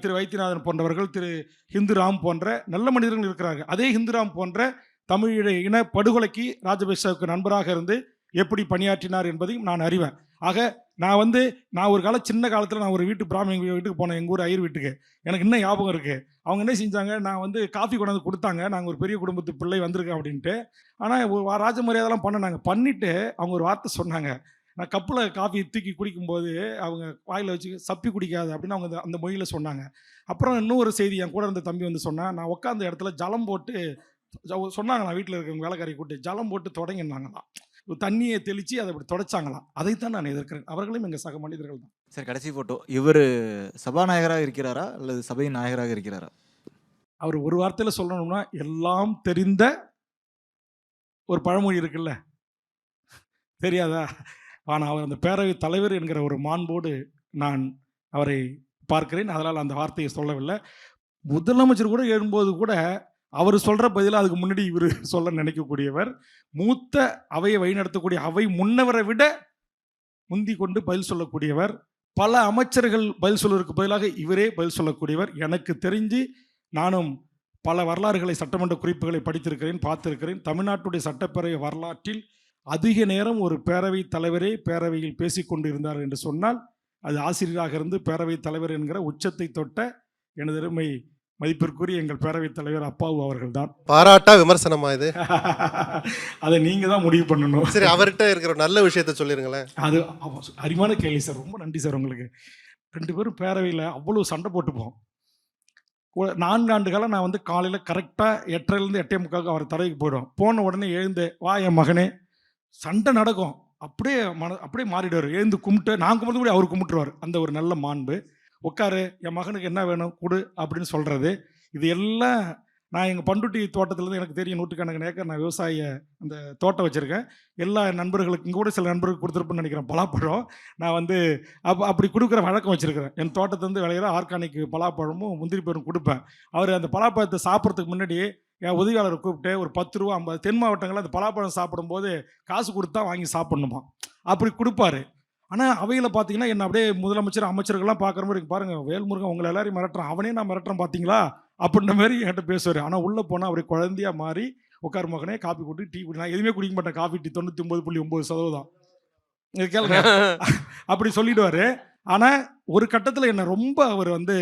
திரு வைத்தியநாதன் போன்றவர்கள், திரு ஹிந்துராம் போன்ற நல்ல மனிதர்கள் இருக்கிறார்கள். அதே ஹிந்துராம் போன்ற தமிழ் இன படுகொலைக்கு ராஜபக்சேவுக்கு நண்பராக இருந்து எப்படி பணியாற்றினார் என்பதையும் நான் அறிவேன். ஆக நான் ஒரு சின்ன காலத்தில் நான் ஒரு பிராமண வீட்டுக்கு போனேன், எங்கள் ஊர் ஐயர் வீட்டுக்கு. எனக்கு இன்னும் ஞாபகம் இருக்குது. அவங்க என்ன செஞ்சாங்க, நான் காஃபி கொண்டாந்து கொடுத்தாங்க, நாங்கள் ஒரு பெரிய குடும்பத்து பிள்ளை வந்திருக்கேன் அப்படின்ட்டு. ஆனால் ராஜ மரியாதைலாம் பண்ணினாங்க. பண்ணிவிட்டு அவங்க ஒரு வார்த்தை சொன்னாங்க. நான் கப்பில் காஃபி தூக்கி குடிக்கும்போது அவங்க வாயில் வச்சு சப்பி குடிக்காது அப்படின்னு அவங்க அந்த மொழியில் சொன்னாங்க. அப்புறம் இன்னும் ஒரு செய்தி என் கூட இருந்த தம்பி வந்து சொன்னேன், நான் உட்காந்த இடத்துல ஜலம் போட்டு சொன்னாங்களாம், வீட்டில் இருக்கிறவங்க வேலைக்காரி கூட்டு ஜலம் போட்டு தொடங்கினாங்களாம், தண்ணியை தெளித்து அதை அப்படி தொடச்சாங்களாம். அதைத்தான் நான் எதிர்க்கிறேன். அவர்களும் எங்கள் சக மனிதர்கள் தான். சார், கடைசி ஃபோட்டோ, இவர் சபாநாயகராக இருக்கிறாரா அல்லது சபையின் நாயகராக இருக்கிறாரா? அவர் ஒரு வார்த்தையில் சொல்லணும்னா, எல்லாம் தெரிந்த ஒரு பழமொழி இருக்குல்ல, தெரியாதா? ஆனால் அவர் அந்த பேரவைத் தலைவர் என்கிற ஒரு மாண்போடு நான் அவரை பார்க்கிறேன். அதனால் அந்த வார்த்தையை சொல்லவில்லை. முதலமைச்சர் கூட எழும்போது கூட அவர் சொல்கிற பதிலாக அதுக்கு முன்னாடி இவர் சொல்ல நினைக்கக்கூடியவர். மூத்த அவையை வழிநடத்தக்கூடிய அவை முன்னவரை விட முந்தி கொண்டு பதில் சொல்லக்கூடியவர். பல அமைச்சர்கள் பதில் சொல்வதற்கு பதிலாக இவரே பதில் சொல்லக்கூடியவர். எனக்கு தெரிஞ்சு நானும் பல வரலாறுகளை, சட்டமன்ற குறிப்புகளை படித்திருக்கிறேன், பார்த்திருக்கிறேன். தமிழ்நாட்டுடைய சட்டப்பேரவை வரலாற்றில் அதிக நேரம் ஒரு பேரவைத் தலைவரே பேரவையில் பேசிக்கொண்டு இருந்தார் என்று சொன்னால் அது ஆசிரியராக இருந்து பேரவைத் தலைவர் என்கிற உச்சத்தை தொட்ட எனது அருமை மதிப்பிற்குரிய எங்கள் பேரவைத் தலைவர் அப்பாவு அவர்கள் தான். பாராட்டா விமர்சனமா இது? அதை நீங்கள் தான் முடிவு பண்ணணும். சரி, அவர்கிட்ட இருக்கிற நல்ல விஷயத்த சொல்லிருங்களேன். அது அருமையான கேள்வி சார். ரொம்ப நன்றி சார் உங்களுக்கு. 2 பேரும் பேரவையில் அவ்வளோ சண்டை போட்டுப்போம். 4 ஆண்டு காலம் நான் காலையில் கரெக்டாக 8:30 8:45 அவர் தடவைக்கு போயிடுவோம். போன உடனே எழுந்து வா என் மகனே, சண்டை நடக்கும். அப்படியே மாறிடுவார். எழுந்து கும்பிட்டு, நான் கும்பிட்டு கூட அவர் கும்பிட்டுருவார். அந்த ஒரு நல்ல மாண்பு. உட்காரு, என் மகனுக்கு என்ன வேணும் கொடு அப்படின்னு சொல்கிறது. இது எல்லாம் நான் எங்கள் பண்ருட்டி தோட்டத்துலேருந்து எனக்கு தெரியும், 100கணக்கான ஏக்கர் நான் விவசாய அந்த தோட்டம் வச்சுருக்கேன். எல்லா நண்பர்களுக்கு, இங்கே கூட சில நண்பர்களுக்கு கொடுத்துருப்பேன்னு நினைக்கிறேன், பலாப்பழம். நான் அப்படி கொடுக்குற வழக்கம் வச்சுருக்கிறேன். என் தோட்டத்துலேருந்து விளையிற ஆர்கானிக் பலாப்பழமும் முந்திரி பழமும் கொடுப்பேன். அவர் அந்த பலாப்பழத்தை சாப்பிட்றதுக்கு முன்னாடி என் உதவியாளரை கூப்பிட்டு ஒரு 10 ரூபா 50 தென் மாவட்டங்களில் அந்த பலாப்பழம் சாப்பிடும்போது காசு கொடுத்தா வாங்கி சாப்பிடணுமா, அப்படி கொடுப்பாரு. ஆனால் அவையில் பார்த்தீங்கன்னா என்ன அப்படியே முதலமைச்சர் அமைச்சர்கள்லாம் பார்க்குற மாதிரி பாருங்க, வேல்முருகன் உங்களை எல்லாரையும் மிரட்டுறான், அவனே நான் மிரட்டுறேன் பார்த்தீங்களா அப்படின்ற மாதிரி என்கிட்ட பேசுவார். ஆனால் உள்ளே போனால் அப்படியே குழந்தையா மாறி உட்கார் மகனே காப்பி போட்டு டீ குடி, நான் எதுவுமே குடிக்க மாட்டேன், காஃபி டீ 99.9% இது கேளுங்க அப்படி சொல்லிடுவாரு. ஆனால் ஒரு கட்டத்தில் என்னை ரொம்ப அவர் வந்து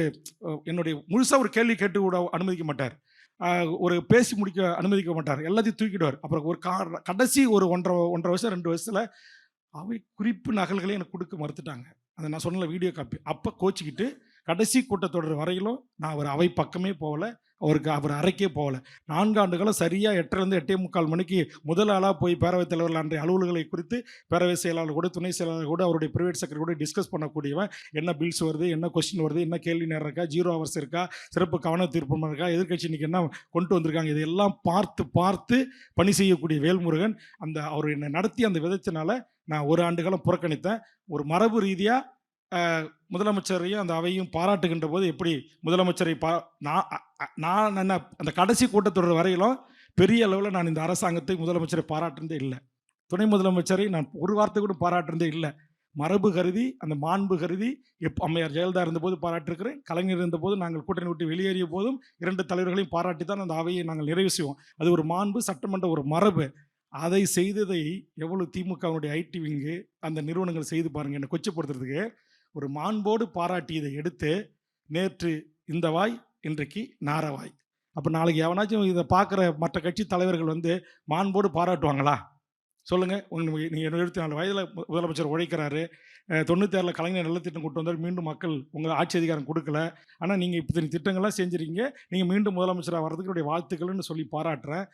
என்னுடைய முழுசாக ஒரு கேள்வி கேட்டு கூட அனுமதிக்க மாட்டார், ஒரு பேசி முடிக்க அனுமதிக்க மாட்டார், எல்லாத்தையும் தூக்கிடுவார். அப்புறம் ஒரு கடைசி ஒரு 1.5 வருஷம் 2 வருஷத்தில் அவை குறிப்பு நகல்களை எனக்கு கொடுக்க மறுத்துட்டாங்க. அதை நான் சொன்ன வீடியோ காப்பி அப்போ கோச்சிக்கிட்டு கடைசி கூட்டத்தொடர் வரையிலும் நான் அவர் அவை பக்கமே போகலை, அவர் அறைக்கே போகலை. 4 ஆண்டுகளும் சரியாக 8லேருந்து 8:45 மணிக்கு முதல் ஆளாக போய் பேரவைத் தலைவர்கள் அன்றைய அலுவல்களை குறித்து பேரவை செயலாளர் கூட துணை செயலாளர் கூட அவருடைய பிரைவேட் செக்ரட்டரி கூட டிஸ்கஸ் பண்ணக்கூடியவன், என்ன பில்ஸ் வருது, என்ன கொஸ்டின் வருது, என்ன கேள்வி நேரம் இருக்கா, 0 ஹவர்ஸ் இருக்கா, சிறப்பு கவன தீர்ப்பம் இருக்கா, எதிர்கட்சி இன்னைக்கு என்ன கொண்டு வந்திருக்காங்க, இதெல்லாம் பார்த்து பணி செய்யக்கூடிய வேல்முருகன் அவர் என்னை நடத்தி அந்த விதத்தினால நான் 1 ஆண்டு காலம் புறக்கணித்தேன். ஒரு மரபு ரீதியாக முதலமைச்சரையும் அந்த அவையும் பாராட்டுகின்ற போது எப்படி முதலமைச்சரை நான் என்ன அந்த கடைசி கூட்டத்தொடர் வரையிலும் பெரிய அளவில் நான் இந்த அரசாங்கத்தை முதலமைச்சரை பாராட்டுறதே இல்லை, துணை முதலமைச்சரை நான் ஒரு வார்த்தை கூட பாராட்டுறதே இல்லை. மரபு கருதி அந்த மாண்பு கருதி அம்மையார் ஜெயலலிதா இருந்தபோது பாராட்டிருக்கிறேன், கலைஞர் இருந்தபோது நாங்கள் கூட்டணி விட்டு வெளியேறிய போதும் 2 தலைவர்களையும் பாராட்டி தான் அந்த அவையை நாங்கள் நிறைவு செய்வோம். அது ஒரு மாண்பு, சட்டமன்ற ஒரு மரபு. அதை செய்ததை எவ்வளவு திமுகவுடைய ஐடி விங்கு அந்த நிறுவனங்கள் செய்து பாருங்கள், என்னை கொச்சப்படுத்துறதுக்கு. ஒரு மாண்போடு பாராட்டியதை எடுத்து நேற்று இந்த வாய் இன்றைக்கு நாரவாய். அப்போ நாளைக்கு எவனாச்சும் இதை பார்க்குற மற்ற கட்சி தலைவர்கள் வந்து மாண்போடு பாராட்டுவாங்களா சொல்லுங்கள்? நீங்கள் 74 வயதில் முதலமைச்சர் உழைக்கிறாரு, 96 கலைஞர் நலத்திட்டம் கொண்டு வந்தார், மீண்டும் மக்கள் உங்கள் ஆட்சி அதிகாரம் கொடுக்கல, ஆனால் நீங்கள் இப்போ திட்டங்கள்லாம் செஞ்சுருக்கீங்க, நீங்கள் மீண்டும் முதலமைச்சராக வர்றதுக்கு என்னுடைய வாழ்த்துக்கள்னு சொல்லி பாராட்டுறேன்.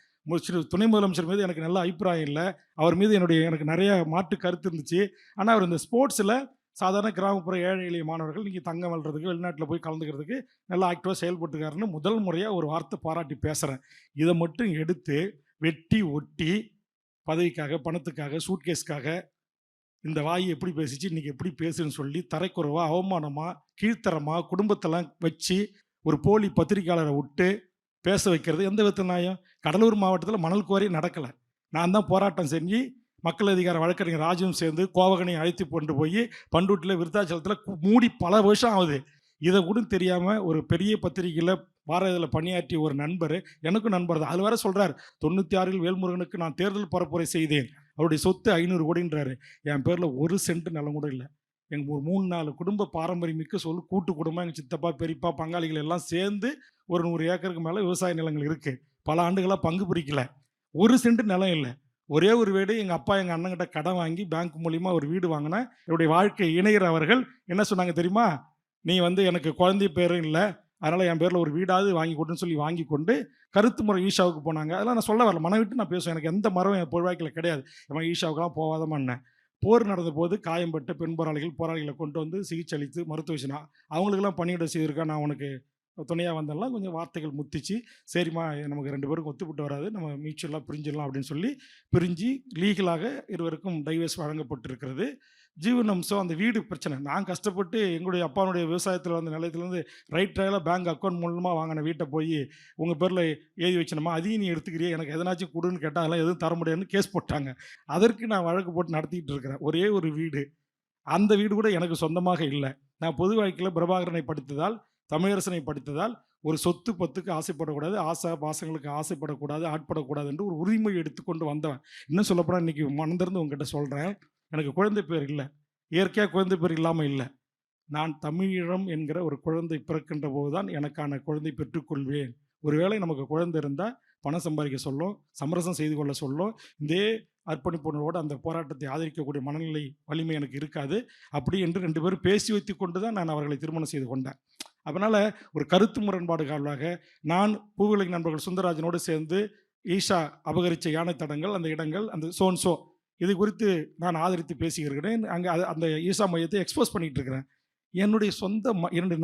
துணை முதலமைச்சர் மீது எனக்கு நல்ல அபிப்பிராயம் இல்லை, அவர் மீது எனக்கு நிறைய மாற்று கருத்து இருந்துச்சு. ஆனால் அவர் இந்த ஸ்போர்ட்ஸில் சாதாரண கிராமப்புற ஏழை எளிய மாணவர்கள் நீங்கள் தங்கம் வெல்றதுக்கு வெளிநாட்டில் போய் கலந்துக்கிறதுக்கு நல்லா ஆக்டிவாக செயல்பட்டுக்காருன்னு முதல் முறையாக ஒரு வார்த்தை பாராட்டி பேசுகிறேன். இதை மட்டும் எடுத்து வெட்டி ஒட்டி பதவிக்காக, பணத்துக்காக, சூட்கேஸ்க்காக இந்த வாய் எப்படி பேசிச்சு, இன்றைக்கி எப்படி பேசுன்னு சொல்லி தரைக்குறைவாக, அவமானமாக, கீழ்த்தரமாக குடும்பத்தெல்லாம் வச்சு ஒரு போலி பத்திரிக்கையாளரை விட்டு பேச வைக்கிறது எந்த விதத்தில் நியாயம்? கடலூர் மாவட்டத்தில் மணல் குவாரி நடக்கலை, நான் தான் போராட்டம் செஞ்சு மக்கள் அதிகார வழக்கறிஞர் ராஜுவும் சேர்ந்து கோவகனை அழைத்து கொண்டு போய் பண்டூட்டில் விருத்தாச்சலத்தில் மூடி பல வருஷம் ஆகுது. இதை கூட தெரியாமல் ஒரு பெரிய பத்திரிகையில் வார இதில் பணியாற்றிய ஒரு நண்பர், எனக்கும் நண்பர் தான், அது வேற சொல்கிறார், 96 வேல்முருகனுக்கு நான் தேர்தல் பரப்புரை செய்தேன், அவருடைய சொத்து 500 கோடின்றாரு. என் பேரில் 1 சென்ட் நிலம் கூட இல்லை. எங்கள் ஒரு 3-4 குடும்ப பாரம்பரியமிக்க கூட்டு குடும்பம், எங்கள் சித்தப்பா பெரியப்பா பங்காளிகள் எல்லாம் சேர்ந்து ஒரு 100 ஏக்கருக்கு மேலே விவசாய நிலங்கள் இருக்குது. பல ஆண்டுகளாக பங்கு பிரிக்கல, 1 சென்ட் நிலம் இல்லை. ஒரே ஒரு வீடு எங்கள் அப்பா எங்கள் அண்ணங்கிட்ட கடன் வாங்கி பேங்க் மூலிமா ஒரு வீடு வாங்கினேன். என்னுடைய வாழ்க்கை இணையர் அவர்கள் என்ன சொன்னாங்க தெரியுமா? நீ எனக்கு குழந்தை பேரும் இல்லை, அதனால் என் பேரில் ஒரு வீடாவது வாங்கி கொடுன்னு சொல்லி வாங்கி கொண்டு கருத்து முறை ஈஷாவுக்கு போனாங்க. அதெல்லாம் நான் சொல்ல வரல, மன விட்டு நான் பேசுவேன், எனக்கு எந்த மரம் என் பொழுவாய்க்கில் கிடையாது. என் ஈஷாவுக்கெல்லாம் போகாதமான்னேன். போர் நடந்த போது காயம்பட்ட பெண் போராளிகளை கொண்டு வந்து சிகிச்சை அளித்து மருத்துவச்சினா அவங்களுக்கெல்லாம் பணியிட செய்திருக்கா, நான் உனக்கு துணையாக வந்தெல்லாம் கொஞ்சம் வார்த்தைகள் முத்திச்சு, சரிம்மா நமக்கு 2 பேருக்கும் ஒத்துப்பட்டு வராது, நம்ம மியூச்சுவலாக பிரிஞ்சிடலாம் அப்படின்னு சொல்லி பிரிஞ்சு லீகலாக இருவருக்கும் டைவர்ஸ் வழங்கப்பட்டிருக்கிறது. ஜீவனம்சம் அந்த வீடு பிரச்சனை, நான் கஷ்டப்பட்டு எங்களுடைய அப்பாவுடைய விவசாயத்தில் வந்த நிலையத்துலேருந்து ரைட் ட்ரையில் பேங்க் அக்கௌண்ட் மூலமாக வாங்கின வீட்டை போய் உங்கள் பேரில் எழுதி வச்சணுமா, அதையும் நீ எடுத்துக்கிறியே, எனக்கு எதனாச்சும் கொடுன்னு கேட்டால் அதெல்லாம் எதுவும் தர முடியாதுன்னு கேஸ் போட்டாங்க. அதற்கு நான் வழக்கு போட்டு நடத்திக்கிட்டு இருக்கிறேன். ஒரே ஒரு வீடு, அந்த வீடு கூட எனக்கு சொந்தமாக இல்லை. நான் பொது வாழ்க்கையில் பிரபாகரனை படித்ததால், தமிழரசனை படித்ததால் ஒரு சொத்து பத்துக்கு ஆசைப்படக்கூடாது, ஆசை பாசங்களுக்கு ஆசைப்படக்கூடாது, ஆட்படக்கூடாது என்று ஒரு உரிமையை எடுத்துக்கொண்டு வந்தவன். இன்னும் சொல்லப்போனால் இன்றைக்கி மனந்திருந்து உங்ககிட்ட சொல்கிறேன், எனக்கு குழந்தை பேர் இல்லை, இயற்கையாக குழந்தை பேர் இல்லாமல் இல்லை. நான் தமிழீழம் என்கிற ஒரு குழந்தை பிறக்கின்ற போது தான் எனக்கான குழந்தை பெற்றுக்கொள்வேன். ஒருவேளை நமக்கு குழந்தை இருந்தால் பணம் சம்பாதிக்க சொல்லும், சமரசம் செய்து கொள்ள சொல்லும், இதே அர்ப்பணிப்புணர்வோடு அந்த போராட்டத்தை ஆதரிக்கக்கூடிய மனநிலை வலிமை எனக்கு இருக்காது. அப்படி என்று 2 பேரும் பேசி வைத்து கொண்டு தான் நான் அவர்களை திருமணம் செய்து கொண்டேன். அதனால் ஒரு கருத்து முரண்பாடு காரணமாக நான் பூவிலை நண்பர்கள் சுந்தரராஜனோடு சேர்ந்து ஈஷா அபகரித்த யானை தடங்கள், அந்த இடங்கள், அந்த சோன்சோ இது குறித்து நான் ஆதரித்து பேசியிருக்கிறேன். அங்கே அந்த ஈஷா மையத்தை எக்ஸ்போஸ் பண்ணிகிட்டு இருக்கிறேன். என்னுடைய சொந்த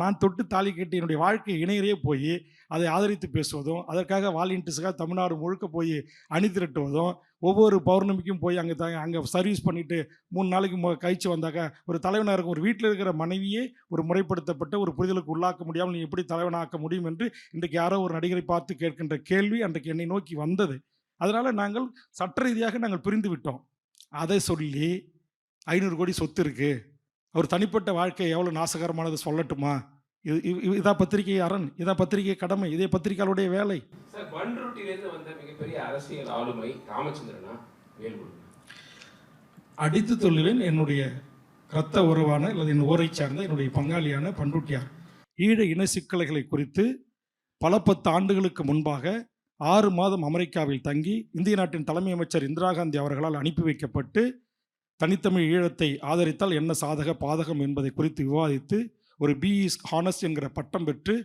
நான் தொட்டு தாலி கட்டி என்னுடைய வாழ்க்கை இணையரே போய் அதை ஆதரித்து பேசுவதும், அதற்காக வாலண்டியர்ஸுக்காக தமிழ்நாடு முழுக்க போய் அணி திரட்டுவதும், ஒவ்வொரு பௌர்ணமிக்கும் போய் அங்கே சர்வீஸ் பண்ணிவிட்டு 3 நாளைக்கு கழிச்சு வந்தாக்க ஒரு தலைவனாக இருக்கும். ஒரு வீட்டில் இருக்கிற மனைவியே ஒரு முறைப்படுத்தப்பட்ட ஒரு புரிதலுக்கு உள்ளாக்க முடியாமல் நீ எப்படி தலைவனாக்க முடியும் என்று இன்றைக்கு யாரோ ஒரு நடிகரை பார்த்து கேட்கின்ற கேள்வி அன்றைக்கு என்னை நோக்கி வந்தது. அதனால் நாங்கள் சட்ட ரீதியாக நாங்கள் பிரிந்து விட்டோம். அதை சொல்லி 500 கோடி சொத்து இருக்குது, அவர் தனிப்பட்ட வாழ்க்கை எவ்வளோ நாசகரமானது சொல்லட்டுமா? இதான் பத்திரிகை அரண், இதான் பத்திரிகை கடமை, இதே பத்திரிகையாளுடைய வேலை. சார், பண்ருட்டியிலிருந்து வந்த மிகப்பெரிய அரசியல் ஆளுமை ராமச்சந்திரனா வேல்முருகன்? அடித்து சொல்லுவேன், என்னுடைய இரத்த உறவான அல்லது என் ஊரை சார்ந்த என்னுடைய பங்காளியான பண்ருட்டியார் ஈழ இன சிக்கல்களை குறித்து பல 10 ஆண்டுகளுக்கு முன்பாக 6 மாதம் அமெரிக்காவில் தங்கி இந்திய நாட்டின் தலைமை அமைச்சர் இந்திரா காந்தி அவர்களால் அனுப்பி வைக்கப்பட்டு தனித்தமிழ் ஈழத்தை ஆதரித்தால் என்ன சாதக பாதகம் என்பதை குறித்து விவாதித்து ஒரு பிஇஸ் ஹானஸ்ட் என்கிற பட்டம் பெற்று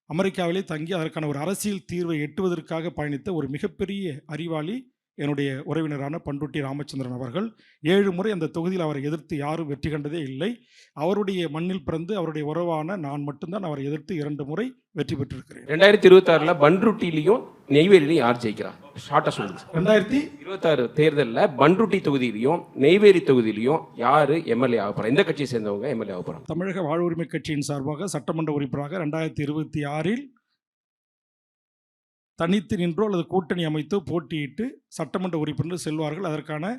அமெரிக்காவிலே தங்கி அதற்கான ஒரு அரசியல் தீர்வை எட்டுவதற்காக பயணித்த ஒரு மிகப்பெரிய அறிவாளி என்னுடைய உறவினரான பண்ருட்டி ராமச்சந்திரன் அவர்கள். 7 முறை அந்த தொகுதியில் அவரை எதிர்த்து யாரும் வெற்றி கண்டதே இல்லை. அவருடைய மண்ணில் பிறந்து அவருடைய உறவான நான் மட்டும்தான் அவரை எதிர்த்து 2 முறை வெற்றி பெற்றிருக்கிறேன். 2026 பண்ருட்டிலையும் நெய்வேலியிலையும் யார் ஜெயிக்கிறார்? ஷார்ட்டா சொல்லுங்க. 2026 தேர்தலில் பண்ருட்டி தொகுதியிலையும் நெய்வேலி தொகுதியிலையும் யாரு எம்எல்ஏ ஆக போறாங்க? எந்த கட்சியை சேர்ந்தவங்க எம்எல்ஏ ஆக போறாங்க? தமிழக வாழ்வுரிமை கட்சியின் சார்பாக சட்டமன்ற உறுப்பினராக 2026 தனித்து நின்றோ அல்லது கூட்டணி அமைத்து போட்டியிட்டு சட்டமன்ற உறுப்பினர் செல்வார்கள். அதற்கான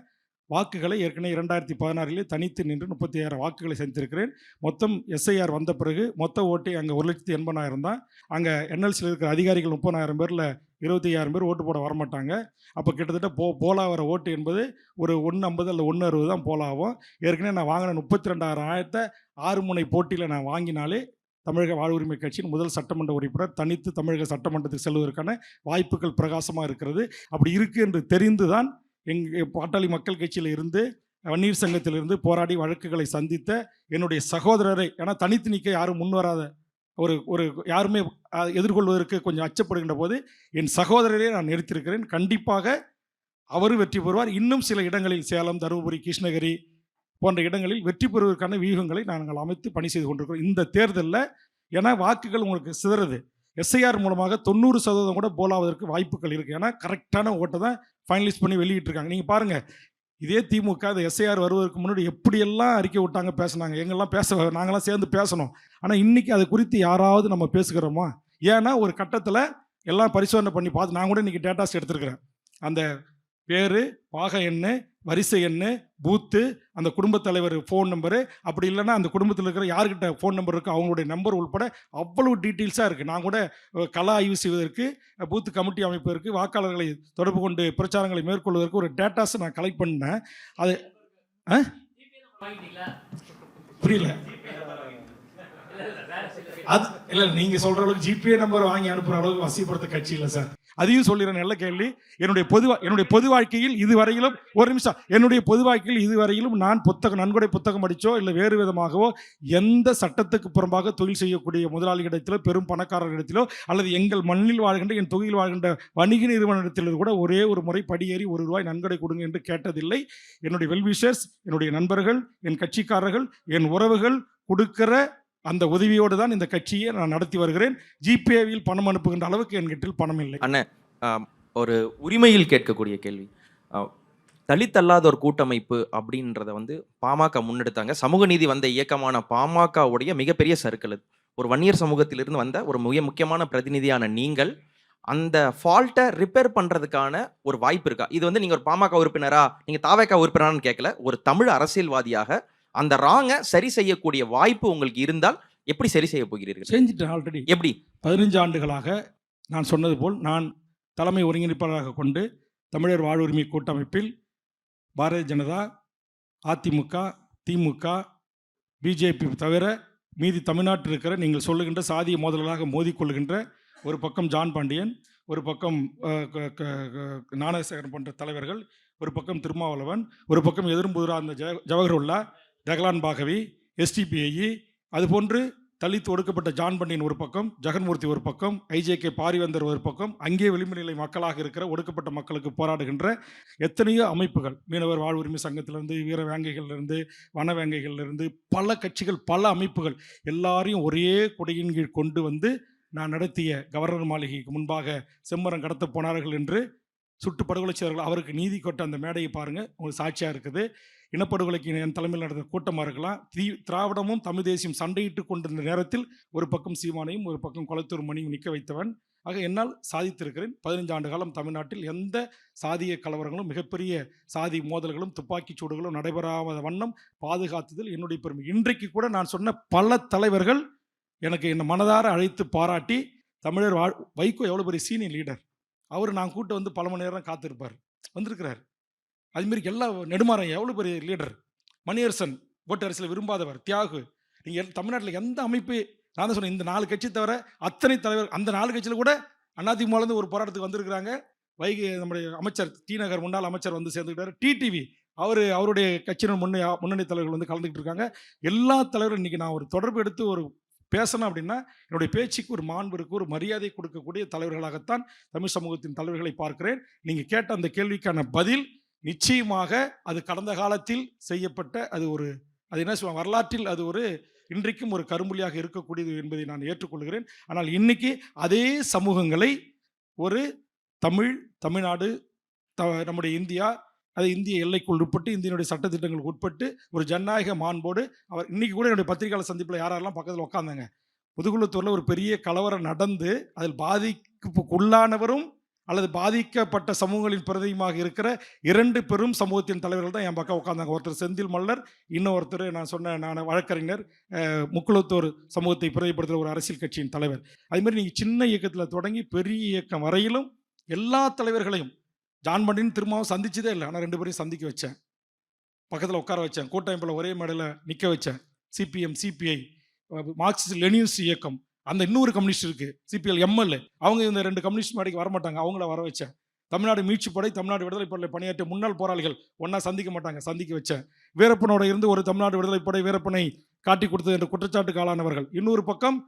வாக்குகளை ஏற்கனவே 2016 தனித்து நின்று 36 வாக்குகளை செலுத்தியிருக்கிறேன். மொத்தம் எஸ்ஐஆர் வந்த பிறகு மொத்த ஓட்டை அங்கே 1,80,000 தான். அங்கே என்எல்சியில் இருக்கிற அதிகாரிகள் 30,000 பேரில் 25,000 பேர் ஓட்டு போட வரமாட்டாங்க. அப்போ கிட்டத்தட்ட போலா வர ஓட்டு என்பது ஒரு 1,50 அல்லது 1,60 தான் போலாகும். ஏற்கனவே நான் வாங்கின 32,000 6 முனை போட்டியில் நான் வாங்கினாலே தமிழக வாழ்வுரிமை கட்சியின் முதல் சட்டமன்ற உறுப்பினர் தனித்து தமிழக சட்டமன்றத்துக்கு செல்வதற்கான வாய்ப்புகள் பிரகாசமாக இருக்கிறது. அப்படி இருக்குது என்று தெரிந்து தான் எங்கள் பாட்டாளி மக்கள் கட்சியில் இருந்து வன்னியர் சங்கத்திலிருந்து போராடி வழக்குகளை சந்தித்த என்னுடைய சகோதரரை, ஏன்னா தனித்து நிற்க யாரும் முன்வராத ஒரு யாருமே எதிர்கொள்வதற்கு கொஞ்சம் அச்சப்படுகின்ற போது என் சகோதரரே நான் நிறுத்தியிருக்கிறேன். கண்டிப்பாக அவர் வெற்றி பெறுவார். இன்னும் சில இடங்களில் சேலம், தருமபுரி, கிருஷ்ணகிரி போன்ற இடங்களில் வெற்றி பெறுவதற்கான வியூகங்களை நாங்கள் அமைத்து பணி செய்து கொண்டிருக்கிறோம். இந்த தேர்தலில் ஏன்னா வாக்குகள் உங்களுக்கு சிதறுது. எஸ்ஐஆர் மூலமாக 90% கூட போலாவதற்கு வாய்ப்புகள் இருக்குது. ஏன்னா கரெக்டான ஓட்டை தான் ஃபைனலைஸ் பண்ணி வெளியிட்டிருக்காங்க. நீங்கள் பாருங்கள், இதே திமுக இந்த எஸ்ஐஆர் வருவதற்கு முன்னாடி எப்படியெல்லாம் அறிக்கை விட்டாங்க, பேசினாங்க. எங்கெல்லாம் நாங்களாம் சேர்ந்து பேசணும். ஆனால் இன்றைக்கி அது குறித்து யாராவது நம்ம பேசுகிறோமா? ஏன்னா ஒரு கட்டத்தில் எல்லாம் பரிசோதனை பண்ணி பார்த்து நான் கூட இன்றைக்கி டேட்டாஸ் எடுத்துருக்கிறேன். அந்த பேர், பாக எண்ணு, வரிசை எண்ணு, பூத்து, அந்த குடும்பத் தலைவர் ஃபோன் நம்பரு, அப்படி இல்லைன்னா அந்த குடும்பத்தில் இருக்கிற யார்கிட்ட ஃபோன் நம்பர் இருக்குது அவங்களுடைய நம்பர் உள்பட அவ்வளவு டீட்டெயில்ஸாக இருக்குது. நான் கூட கள ஆய்வு செய்வதற்கு, பூத்து கமிட்டி அமைப்பதற்கு, வாக்காளர்களை தொடர்பு கொண்டு பிரச்சாரங்களை மேற்கொள்வதற்கு ஒரு டேட்டாஸை நான் கலெக்ட் பண்ணேன். அது புரியல. அது இல்லை, நீங்கள் சொல்கிற அளவுக்கு ஜிபே நம்பர் வாங்கி அனுப்புகிற அளவுக்கு வசதிப்படுத்த கட்சி இல்லை சார். அதையும் சொல்லிடுறேன். நல்ல கேள்வி. என்னுடைய பொது வாழ்க்கையில் இதுவரையிலும் ஒரு நிமிஷம் என்னுடைய பொது வாழ்க்கையில் இதுவரையிலும் நான் நன்கொடை புத்தகம் படித்தோ இல்லை வேறு விதமாகவோ எந்த சட்டத்துக்கு புறம்பாக தொழில் செய்யக்கூடிய முதலாளிகளிடத்திலோ பெரும் பணக்காரர்களிடத்திலோ அல்லது எங்கள் மண்ணில் வாழ்கின்ற என் தொகுதியில் வாழ்கின்ற வணிக நிறுவனத்தில் கூட ஒரே ஒரு முறை படியேறி ₹1 நன்கொடை கொடுங்க என்று கேட்டதில்லை. என்னுடைய வெல்விஷர்ஸ், என்னுடைய நண்பர்கள், என் கட்சிக்காரர்கள், என் உறவுகள் கொடுக்கிற அந்த உதவியோடு தான் இந்த கட்சியை நான் நடத்தி வருகிறேன். ஜிபேவில் பணம் அனுப்புகின்ற அளவுக்கு என்கிட்ட பணம் இல்லை. அண்ணன், ஒரு உரிமையில் கேட்கக்கூடிய கேள்வி. தலித் அல்லாதோர் கூட்டமைப்பு அப்படின்றத பாமக முன்னெடுத்தாங்க. சமூக நீதி வந்த இயக்கமான பாமகவுடைய மிகப்பெரிய சர்க்கிள். ஒரு வன்னியர் சமூகத்திலிருந்து வந்த ஒரு மிக முக்கியமான பிரதிநிதியான நீங்கள் அந்த ஃபால்ட்டை ரிப்பேர் பண்ணுறதுக்கான ஒரு வாய்ப்பு இருக்கா? இது நீங்கள் ஒரு பாமக உறுப்பினரா, நீங்கள் தாவேகா உறுப்பினரான்னு கேட்கல, ஒரு தமிழ் அரசியல்வாதியாக அந்த ராங்கை சரி செய்யக்கூடிய வாய்ப்பு உங்களுக்கு இருந்தால் எப்படி சரி செய்ய போகிறீர்கள்? செஞ்சுட்டேன் ஆல்ரெடி. எப்படி? 15 ஆண்டுகளாக நான் சொன்னது போல் நான் தலைமை ஒருங்கிணைப்பாளராக கொண்டு தமிழர் வாழ்வுரிமை கூட்டமைப்பில் பாரதிய ஜனதா, அதிமுக, திமுக, பிஜேபி தவிர மீதி தமிழ்நாட்டில் இருக்கிற நீங்கள் சொல்லுகின்ற சாதிய மோதல்களாக மோதிக்கொள்கின்ற ஒரு பக்கம் ஜான் பாண்டியன், ஒரு பக்கம் ஞானசேகரன் போன்ற தலைவர்கள், ஒரு பக்கம் திருமாவளவன், ஒரு பக்கம் எதிர்புதிரா அந்த ஜவஹருல்லா, ஜகலான் பாகவி, எஸ்டிபிஐ, அதுபோன்று தலித் ஒடுக்கப்பட்ட ஜான் பண்டியன் ஒரு பக்கம், ஜெகன்மூர்த்தி ஒரு பக்கம், ஐஜேகே பாரிவந்தர் ஒரு பக்கம், அங்கே விளிம்புநிலை மக்களாக இருக்கிற ஒடுக்கப்பட்ட மக்களுக்கு போராடுகின்ற எத்தனையோ அமைப்புகள், மீனவர் வாழ்வுரிமை சங்கத்திலிருந்து, வீர வேங்கைகளிலிருந்து, வன வேங்கைகளிலிருந்து பல கட்சிகள், பல அமைப்புகள் எல்லாரையும் ஒரே கொடையின் கீழ் கொண்டு நான் நடத்திய கவர்னர் மாளிகைக்கு முன்பாக செம்மரம் கடத்த போனார்கள் என்று சுட்டு படுகொலை செய்தார்கள். அவருக்கு நீதி கொட்ட அந்த மேடையை பாருங்கள், உங்களுக்கு சாட்சியாக இருக்குது. இனப்படுகொலைக்கு என் தலைமையில் நடந்த கூட்டமாக இருக்கலாம். திராவிடமும் தமிழ் தேசியம் சண்டையிட்டு கொண்டிருந்த நேரத்தில் ஒரு பக்கம் சீமானையும் ஒரு பக்கம் கொளத்தூர் மணியும் நிற்க வைத்தவன். ஆக என்னால் சாதித்திருக்கிறேன். 15 ஆண்டு காலம் தமிழ்நாட்டில் எந்த சாதிய கலவரங்களும் மிகப்பெரிய சாதி மோதல்களும் துப்பாக்கி சூடுகளும் நடைபெறாத வண்ணம் பாதுகாத்ததில் என்னுடைய பெருமை. இன்றைக்கு கூட நான் சொன்ன பல தலைவர்கள் எனக்கு என்னை மனதார அழைத்து பாராட்டி, தமிழர் வைகோ எவ்வளோ பெரிய சீனியர் லீடர், அவர் நான் கூட்ட வந்து பல மணி நேரம் காத்திருப்பார், வந்திருக்கிறார். அதுமாரி எல்லா நெடுமாறன் எவ்வளோ பெரிய லீடர், மணியரசன் ஓட்டு அரசியல் விரும்பாதவர், தியாகு. நீங்கள் தமிழ்நாட்டில் எந்த அமைப்பு, நான் தான் சொன்னேன், இந்த 4 கட்சி தவிர அத்தனை தலைவர், அந்த 4 கட்சியில் கூட அதிமுகலேருந்து ஒரு போராட்டத்துக்கு வந்திருக்கிறாங்க. நம்முடைய அமைச்சர் டி.நகர் முன்னாள் அமைச்சர் வந்து சேர்ந்துக்கிட்டார். டிடிவி அவருடைய கட்சியின் முன்னணி தலைவர்கள் வந்து கலந்துக்கிட்டு இருக்காங்க. எல்லா தலைவரும் இன்றைக்கி நான் ஒரு தொடர்பு எடுத்து ஒரு பேசணும் அப்படின்னா என்னுடைய பேச்சுக்கு ஒரு மாண்பிற்கு ஒரு மரியாதை கொடுக்கக்கூடிய தலைவர்களாகத்தான் தமிழ் சமூகத்தின் தலைவர்களை பார்க்கிறேன். நீங்கள் கேட்ட அந்த கேள்விக்கான பதில் நிச்சயமாக அது கடந்த காலத்தில் செய்யப்பட்ட அது என்ன சொல்லுவாங்க, வரலாற்றில் அது இன்றைக்கும் ஒரு கரும்புள்ளியாக இருக்கக்கூடியது என்பதை நான் ஏற்றுக்கொள்கிறேன். ஆனால் இன்னைக்கு அதே சமூகங்களை ஒரு தமிழ்நாடு நம்முடைய இந்தியா, அது இந்திய எல்லைக்குள் உட்பட்டு இந்தியனுடைய சட்டத்திட்டங்களுக்கு உட்பட்டு ஒரு ஜனநாயக மாண்போடு அவர் இன்னைக்கு கூட என்னுடைய பத்திரிகையாளர் சந்திப்பில் யாரெல்லாம் பக்கத்தில் உட்காந்தாங்க. முதுகுளத்தூரில் ஒரு பெரிய கலவரம் நடந்து அதில் பாதிப்புக்குள்ளானவரும் அல்லது பாதிக்கப்பட்ட சமூகங்களின் பிரதியுமாக இருக்கிற 2 பெரும் சமூகத்தின் தலைவர்கள் தான் என் பக்கம் உட்காந்தாங்க. ஒருத்தர் செந்தில் மல்லர், இன்னொருத்தர் நான் வழக்கறிஞர், முக்குளத்தூர் சமூகத்தை பிரதிப்படுத்துகிற ஒரு அரசியல் கட்சியின் தலைவர். அதுமாதிரி நீங்கள் சின்ன இயக்கத்தில் தொடங்கி பெரிய இயக்கம் வரையிலும் எல்லா தலைவர்களையும் ஜான் பண்டின் திரும்பவும் சந்திச்சதே இல்லை. ஆனால் 2 பேரையும் சந்திக்க வச்சேன், பக்கத்தில் உட்கார வச்சேன், கூட்டமைப்பில் ஒரே மேடையில் நிற்க வச்சேன். சிபிஎம், சிபிஐ, மார்க்சிஸ்ட் லெனினிஸ்ட் இயக்கம், அந்த இன்னொரு கம்யூனிஸ்ட் இருக்குது சிபிஎல் எம்எல்ஏ, அவங்க இந்த 2 கம்யூனிஸ்ட் மேடைக்கு வரமாட்டாங்க, அவங்கள வர வச்சேன். தமிழ்நாடு மீட்சி படை, தமிழ்நாடு விடுதலை படை பணியாற்றிய முன்னாள் போராளிகள் ஒன்றா சந்திக்க மாட்டாங்க, சந்திக்க வச்சேன். வீரப்பனோட இருந்து ஒரு தமிழ்நாடு விடுதலை படை வீரப்பனை காட்டி கொடுத்தது என்ற குற்றச்சாட்டுக்கு ஆளானவர்கள், இன்னொரு பக்கம்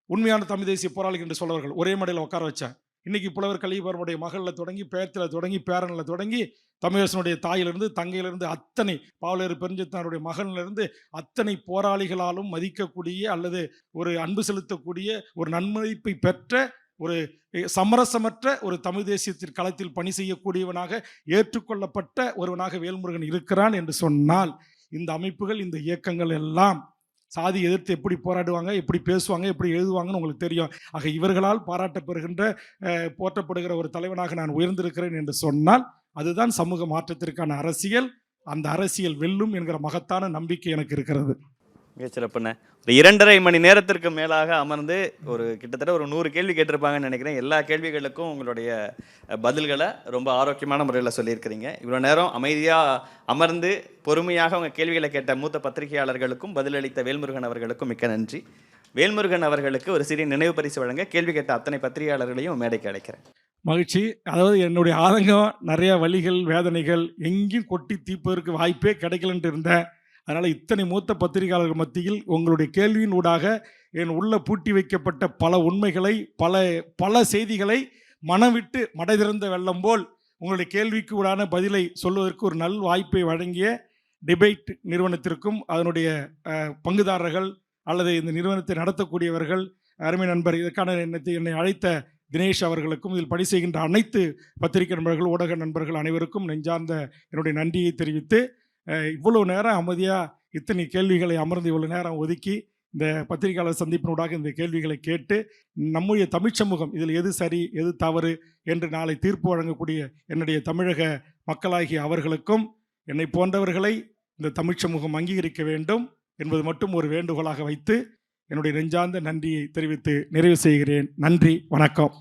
உண்மையான தமிழ் தேசிய போராளிகள் என்று சொல்லவர்கள் ஒரே மேடையில் உட்கார வச்சேன். இன்னைக்கு புலவர் கலியபெருமானுடைய மகளில் தொடங்கி பேரத்தில் தொடங்கி பேரனில் தொடங்கி தமிழரசனுடைய தாயிலிருந்து தங்கையிலிருந்து அத்தனை பாவலர் பெருஞ்சித்தனாருடைய மகனிலிருந்து அத்தனை போராளிகளாலும் மதிக்கக்கூடிய அல்லது ஒரு அன்பு செலுத்தக்கூடிய ஒரு நன்மதிப்பை பெற்ற ஒரு சமரசமற்ற ஒரு தமிழ் தேசியத்தின் களத்தில் பணி செய்யக்கூடியவனாக ஏற்றுக்கொள்ளப்பட்ட ஒருவனாக வேல்முருகன் இருக்கிறான் என்று சொன்னால், இந்த அமைப்புகள் இந்த இயக்கங்கள் எல்லாம் சாதி எதிர்த்து எப்படி போராடுவாங்க, எப்படி பேசுவாங்க, எப்படி எழுதுவாங்கன்னு உங்களுக்கு தெரியும். ஆக இவர்களால் பாராட்டப்படுகின்ற போற்றப்படுகிற ஒரு தலைவனாக நான் உயர்ந்திருக்கிறேன் என்று சொன்னால் அதுதான் சமூக மாற்றத்திற்கான அரசியல். அந்த அரசியல் வெல்லும் என்கிற மகத்தான நம்பிக்கை எனக்கு இருக்கிறது. மிக சிறப்புண்ணே. ஒரு 2.5 மணி நேரத்திற்கு மேலாக அமர்ந்து கிட்டத்தட்ட ஒரு 100 கேள்வி கேட்டிருப்பாங்கன்னு நினைக்கிறேன். எல்லா கேள்விகளுக்கும் உங்களுடைய பதில்களை ரொம்ப ஆரோக்கியமான முறையில் சொல்லியிருக்கிறீங்க. இவ்வளோ நேரம் அமைதியாக அமர்ந்து பொறுமையாக உங்கள் கேள்விகளை கேட்ட மூத்த பத்திரிகையாளர்களுக்கும் பதிலளித்த வேல்முருகன் அவர்களுக்கும் மிக்க நன்றி. வேல்முருகன் அவர்களுக்கு ஒரு சிறிய நினைவு பரிசு வழங்க கேள்வி கேட்ட அத்தனை பத்திரிகையாளர்களையும் மேடைக்கு அழைக்கிறேன். மகிழ்ச்சி. அதாவது என்னுடைய ஆதங்கம், நிறைய வலிகள் வேதனைகள், எங்கேயும் கொட்டி தீர்ப்பதற்கு வாய்ப்பே கிடைக்கலன்ட்டு இருந்தேன். அதனால் இத்தனை மூத்த பத்திரிகையாளர்கள் மத்தியில் உங்களுடைய கேள்வியின் ஊடாக என் உள்ள பூட்டி வைக்கப்பட்ட பல உண்மைகளை, பல செய்திகளை மனம் விட்டு மடை திறந்த வெள்ளம் போல் உங்களுடைய கேள்விக்கு ஊடான பதிலை சொல்வதற்கு ஒரு நல் வாய்ப்பை வழங்கிய டிபேட் நிறுவனத்திற்கும் அதனுடைய பங்குதாரர்கள் அல்லது இந்த நிறுவனத்தை நடத்தக்கூடியவர்கள், அருமை நண்பர் இதற்கான என்னை அழைத்த தினேஷ் அவர்களுக்கும், இதில் பணி செய்கின்ற அனைத்து பத்திரிகை நண்பர்கள், ஊடக நண்பர்கள் அனைவருக்கும் நெஞ்சார்ந்த என்னுடைய நன்றியை தெரிவித்து, இவ்வளோ நேரம் அமைதியாக இத்தனை கேள்விகளை அமர்ந்து இவ்வளோ நேரம் ஒதுக்கி இந்த பத்திரிகையாளர் சந்திப்பினூடாக இந்த கேள்விகளை கேட்டு நம்முடைய தமிழ் சமூகம் இதில் எது சரி எது தவறு என்று நாளை தீர்ப்பு வழங்கக்கூடிய என்னுடைய தமிழக மக்களாகிய அவர்களுக்கும், என்னை போன்றவர்களை இந்த தமிழ் சமூகம் அங்கீகரிக்க வேண்டும் என்பது மட்டும் ஒரு வேண்டுகோளாக வைத்து என்னுடைய நெஞ்சார்ந்த நன்றியை தெரிவித்து நிறைவு செய்கிறேன். நன்றி, வணக்கம்.